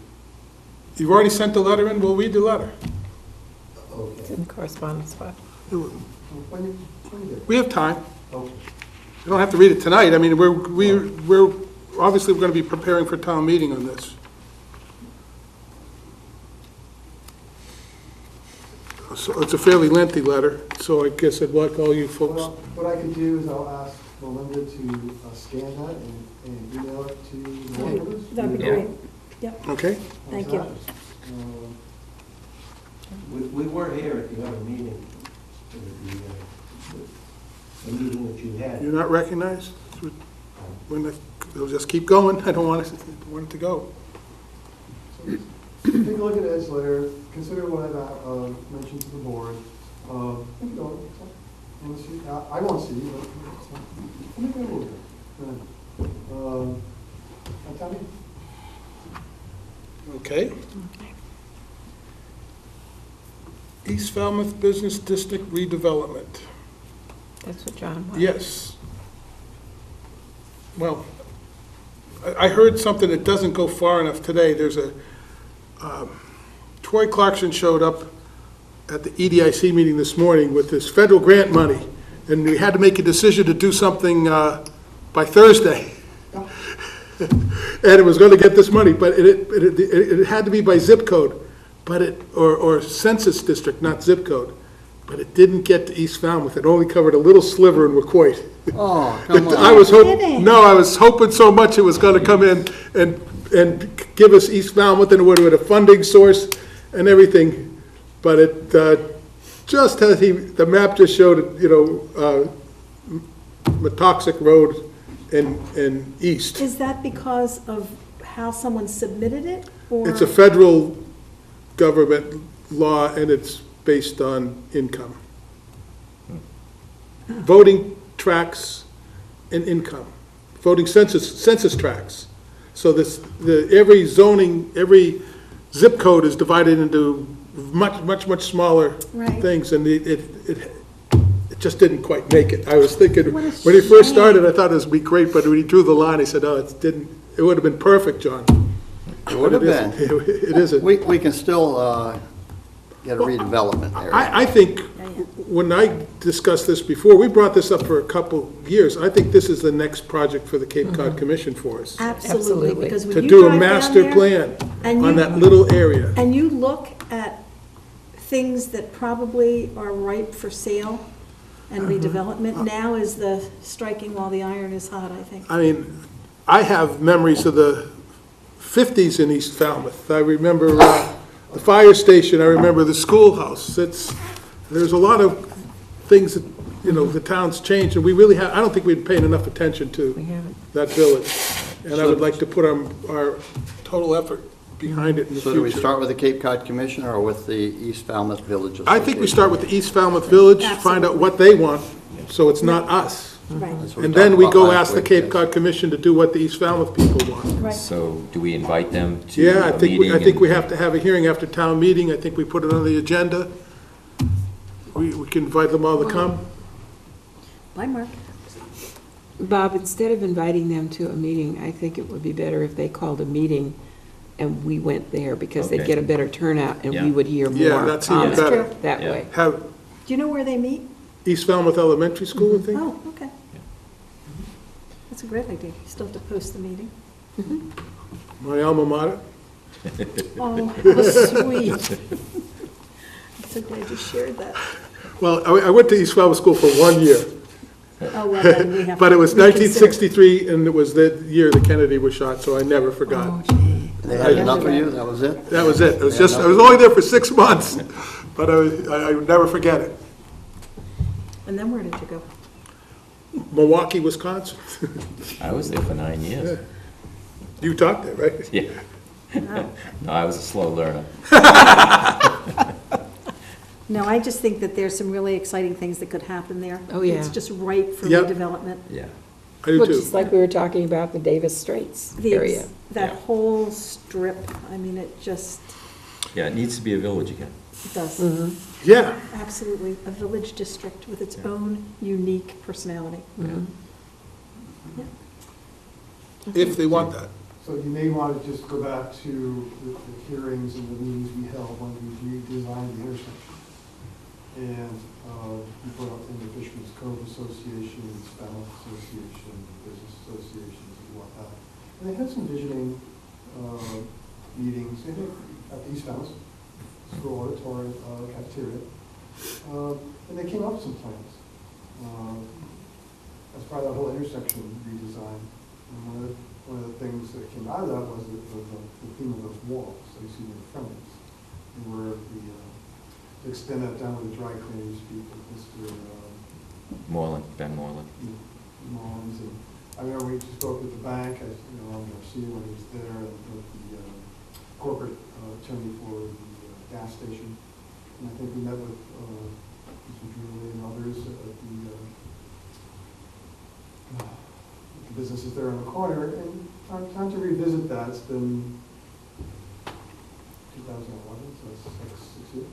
You've already sent the letter in. We'll read the letter. It's okay, in the correspondence file. When you get We have time. okay. You don't have to read it tonight. I mean, we're obviously we're going to be preparing for town meeting on this. So it's a fairly lengthy letter, so I guess I'd like all you folks. Well, what I could do is I'll ask Melinda to scan that and email it to the board members. That'd be Yeah. great. Yep, Okay? thank How's you. that? We were here at the other meeting, the meeting that you had. You're not recognized? We'll just keep going. I don't want it to go. So, take a look at Ed's letter, consider what I've mentioned to the board. Think it over. And see, I won't see you, but let me go over it. Tell me. Okay. East Falmouth Business District redevelopment. That's what John wanted. Yes. Well, I heard something that doesn't go far enough today. There's Troy Clarkson showed up at the EDIC meeting this morning with this federal grant money, and we had to make a decision to do something by Thursday. And it was going to get this money, but it had to be by zip code, or census district, not zip code. But it didn't get to East Falmouth. It only covered a little sliver in Wacoit. Oh, come on. I was Kidding. I was hoping so much it was going to come in and give us East Falmouth, and it would have been a funding source and everything. But it just as the map just showed, Metoxic Road and east. Is that because of how someone submitted it, or? It's a federal government law, and it's based on income. Voting tracts and income, voting census tracts. So every zoning, every zip code is divided into much smaller Right. things, and it just didn't quite make it. I was thinking, What a when he first shame. started, I thought it would be great, but when he drew the line, he said, oh, it would have been perfect, John. It would have been. It isn't. We can still get a redevelopment area. I think, when I discussed this before, we brought this up for a couple years. I think this is the next project for the Cape Cod Commission for us. Absolutely, Absolutely. because when To you do a drive down master there plan and on you- that little area. And you look at things that probably are ripe for sale and redevelopment, now is the striking while the iron is hot, I think. I mean, I have memories of the 50s in East Falmouth. I remember the fire station, I remember the schoolhouse. There's a lot of things that, the town's changed, and we really I don't think we've been paying enough attention We to haven't. that village. And I would like to put our total effort behind it in the So do we future. start with the Cape Cod Commission or with the East Falmouth Village Association? I think we start with the East Falmouth Village, find out what they want, so it's not us. Right, That's what And talked then we about go last ask the week, Cape yes. Cod Commission to do what the East Falmouth people want. right. So do we invite them to Yeah, I a think, meeting? I think and- we have to have a hearing after town meeting. I think we put it on the agenda. We can invite them all to come. Bye, Mark. Bob, instead of inviting them to a meeting, I think it would be better if they called a meeting and we went there, because they'd Okay. get a better turnout and we Yeah. would hear more Yeah, that's even comments better. that Yeah. way. Have Do you know where they meet? East Falmouth Elementary School, I think. Oh, okay. That's a great idea. You still have to post the meeting. My alma mater. Oh, how sweet. I'm so glad you shared that. Well, I went to East Falmouth School for 1 year, Oh, well, then we have to but it was reconsider. 1963, and it was the year that Kennedy was shot, so I never forgot. Oh, gee. They had enough of you, that was it? That was it. I was only there for 6 months, but I would never forget it. And then where did you go? Milwaukee, Wisconsin. I was there for 9 years. You taught there, right? Yeah. No, I was a slow learner. No, I just think that there's some really exciting things that could happen there. Oh, yeah. It's just ripe for Yep. redevelopment. Yeah. I do Well, too. just like we were talking about the Davis Straits The ex- area. That Yeah. whole strip, I mean, it just Yeah, it needs to be a village again. does. Yeah, Absolutely. A village district with its own unique personality. if they want that. So you may want to just go back to the hearings and the meetings we held when we redesigned the intersection. And we brought up in the Fisherman's Cove Association, Falmouth Association, Business Associations and whatnot. And they had some visioning meetings, I think, at the East Falmouth School Auditorium cafeteria. And they came up with some plans as part of that whole intersection redesign. And one of the things that came out of that was the theme of those walls, that you see in the front. And where to extend that down with the dry cleaners, speak with Mr. Ben Moreland. Mullins. And I remember we spoke with the bank, Garcia when he was there, and with the corporate attorney for the gas station. And I think we met with Mr. Drewley and others at the businesses there in the corner, and time to revisit that. It's been 2011, so it's 6 years.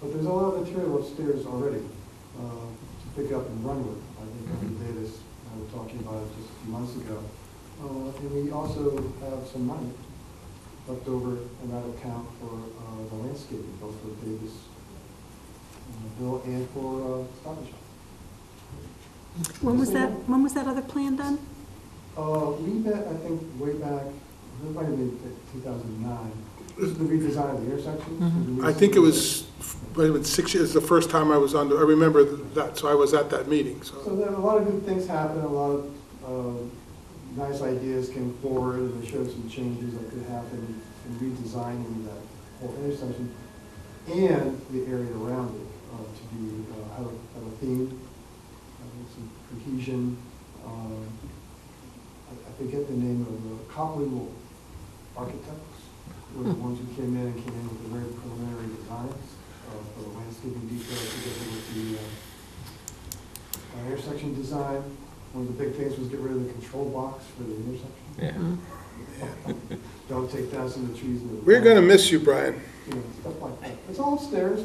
But there's a lot of material upstairs already to pick up and run with. I think Dr. Davis and I were talking about it just a few months ago. And we also have some money left over in that account for the landscaping, both for Davis bill and for Stop and Shop. When was that other plan done? We met, I think, way back, it might have been 2009. This is the redesign of the intersection. I think it was 6 years, the first time I was on, I remember that, so I was at that meeting, So so. there a lot of good things happened, a lot of nice ideas came forward, and they showed some changes that could happen in redesigning that whole intersection and the area around it to be, have a theme. some cohesion. I forget the name of the Copley Architects, were the ones who came in with the very preliminary designs for the landscaping details together with the intersection design. One of the big things was get rid of the control box for the intersection. Yeah. Don't take down some of the trees in the. We're gonna miss you, Brian. You know, stuff like that. It's all upstairs.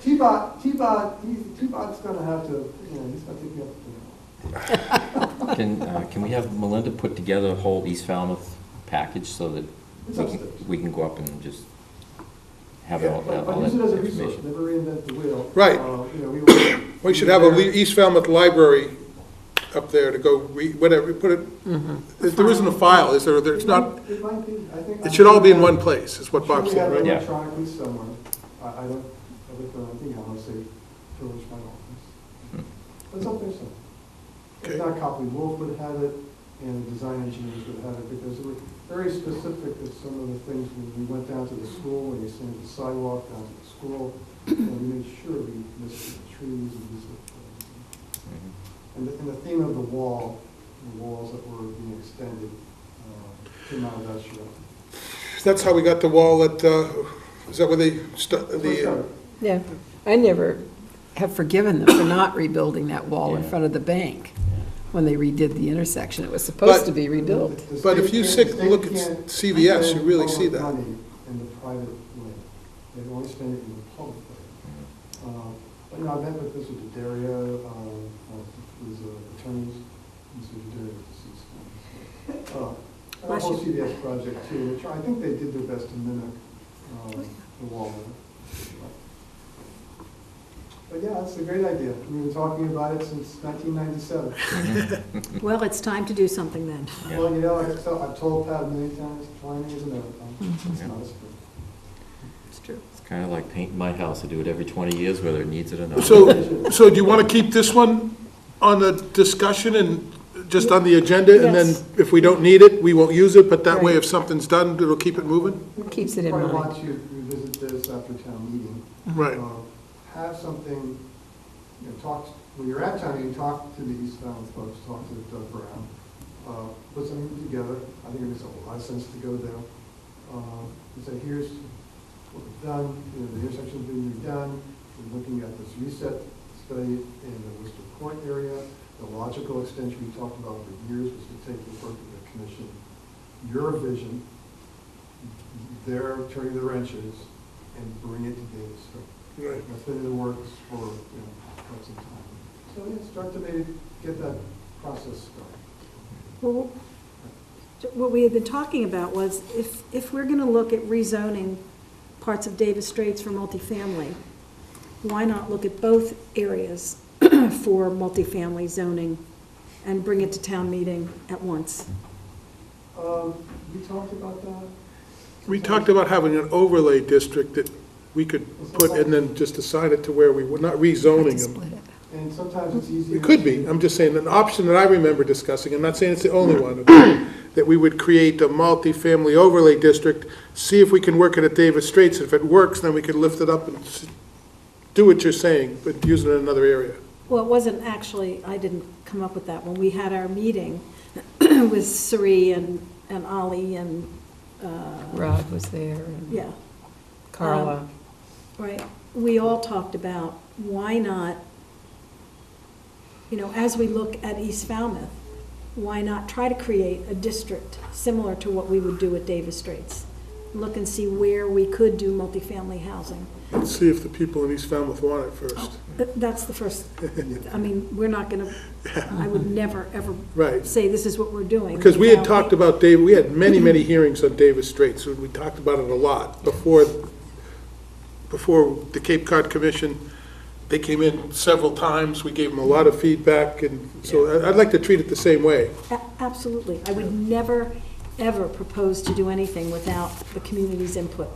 T-Bot's gonna have to, he's gonna take me up, Can we have Melinda put together a whole East Falmouth package so that It's we upstairs. we can go up and just have Yeah, all But all use it as a that resource, information? never reinvent the wheel. Right. We should have a East Falmouth library up there to go whatever, put it, there isn't a file, is there? It's not, It might be, I think. it should all be in one place, is what Bob We said, have it right? Yeah. electronically somewhere. I don't, I think I want to say Village my office. But it's up there somewhere. Okay. If not, Copley Wolf would have it, and the design engineers would have it, because they were very specific of some of the things when we went down to the school, and you sent the sidewalk down to the school, and we made sure we missed the trees and this. And the theme of the walls that were being extended came out of that show. That's how we got the wall at, is that where they, Yeah, I never have forgiven them for not rebuilding that wall in front of the bank when they redid the intersection. It was supposed to be rebuilt. But if you look at CVS, you really see that. Money in the private way. They only spend it in the public way. But, I met with Mr. D'Addario, his attorneys, Mr. D'Addario was deceased. And the whole CVS project too, which I think they did their best to mimic the wall. But yeah, it's a great idea. We've been talking about it since 1997. Well, it's time to do something then. Well, I've told Pat many times, timing is a marathon. It's not a sprint. It's true. It's kind of like painting my house. I do it every 20 years, whether it needs it or not. So do you want to keep this one on the discussion and just on the agenda? And then Yes. if we don't need it, we won't use it, but that way Right. if something's done, it'll keep it moving? Keeps it in Probably mind. want to revisit this after town meeting. Right. Have something, when you're at town meeting, talk to the East Falmouth folks, talk to Doug Brown, put something together. I think it makes a lot of sense to go there. And say, here's what we've done, the intersection's been redone, we're looking at this reset study in the Worcester Court area. The logical extension we talked about for years was to take the work of the commission, your vision, they're turning the wrenches, and bring it to Davis Street. Right. That's been in the works for, quite some time. So, start to maybe get that process started. Well, what we had been talking about was if we're going to look at rezoning parts of Davis Straits for multifamily, why not look at both areas for multifamily zoning and bring it to town meeting at once? We talked about that. We talked about having an overlay district that we could put and then just assign it to where we were not rezoning them. Split it. And sometimes it's easier. It could be, I'm just saying, an option that I remember discussing, I'm not saying it's the only one, that we would create a multifamily overlay district, see if we can work it at Davis Straits. If it works, then we could lift it up and do what you're saying, but use it in another area. Well, it wasn't actually, I didn't come up with that. When we had our meeting with Sari and Ollie and, Rod was there, and yeah, Carla. right, we all talked about why not, as we look at East Falmouth, why not try to create a district similar to what we would do at Davis Straits? Look and see where we could do multifamily housing. Let's see if the people in East Falmouth want it first. That's the first, I mean, we're not going to, I would never, ever Right. say this is what we're doing. Because we had without- talked about we had many, many hearings on Davis Straits, so we talked about it a lot before the Cape Cod Commission. They came in several times, we gave them a lot of feedback, and so I'd like to treat it the same way. Absolutely. I would never, ever propose to do anything without the community's input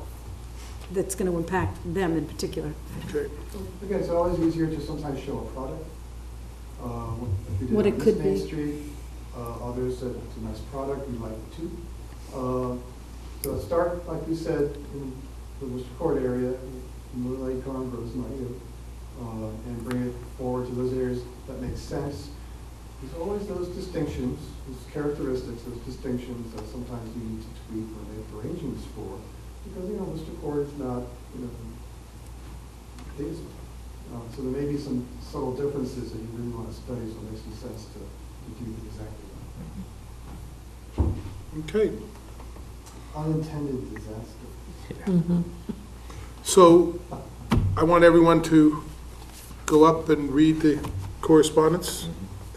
that's going to impact them in particular. Okay. Again, it's always easier to sometimes show a product. If we did What on it could East Main be. Street, others said it's a nice product, we like it too. So start, like we said, in the Worcester Court area, Blue Lake, Congress, and bring it forward to those areas that make sense. there's always those distinctions, those characteristics, those distinctions that sometimes you need to tweak or make arrangements for, because, Mr. Ford's not, Daisy. So there may be some subtle differences that you really want to study, so it makes some sense to do exactly that. Okay, Unintended disaster. so I want everyone to go up and read the correspondence.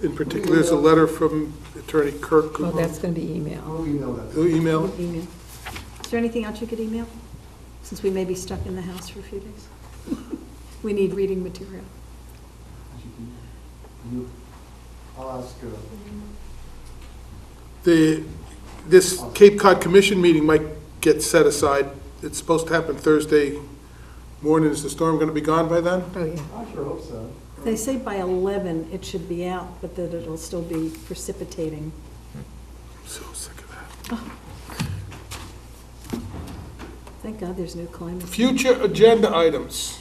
In particular, there's a letter from Attorney Kirk. Oh, that's going to be email. I'll email that. Who email? Email. Is there anything else you could email? Since we may be stuck in the house for a few days. We need reading material. I'll ask, This Cape Cod Commission meeting might get set aside. It's supposed to happen Thursday morning. Is the storm going to be gone by then? Oh, yeah. I sure hope so. They say by 11 it should be out, but that it'll still be precipitating. I'm so sick of that. Thank God there's no climate. Future agenda items.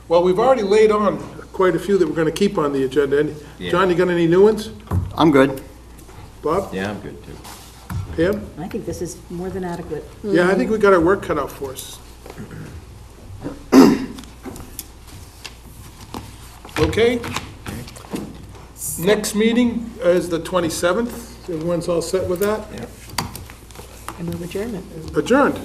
Well, we've already laid on quite a few that we're going to keep on the agenda. John, you got any new ones? I'm good. Bob? Yeah, I'm good, too. Pam? I think this is more than adequate. Yeah, I think we got our work cut out for us. Okay. Next meeting is the 27th. Everyone's all set with that? I move adjournment. Adjourned.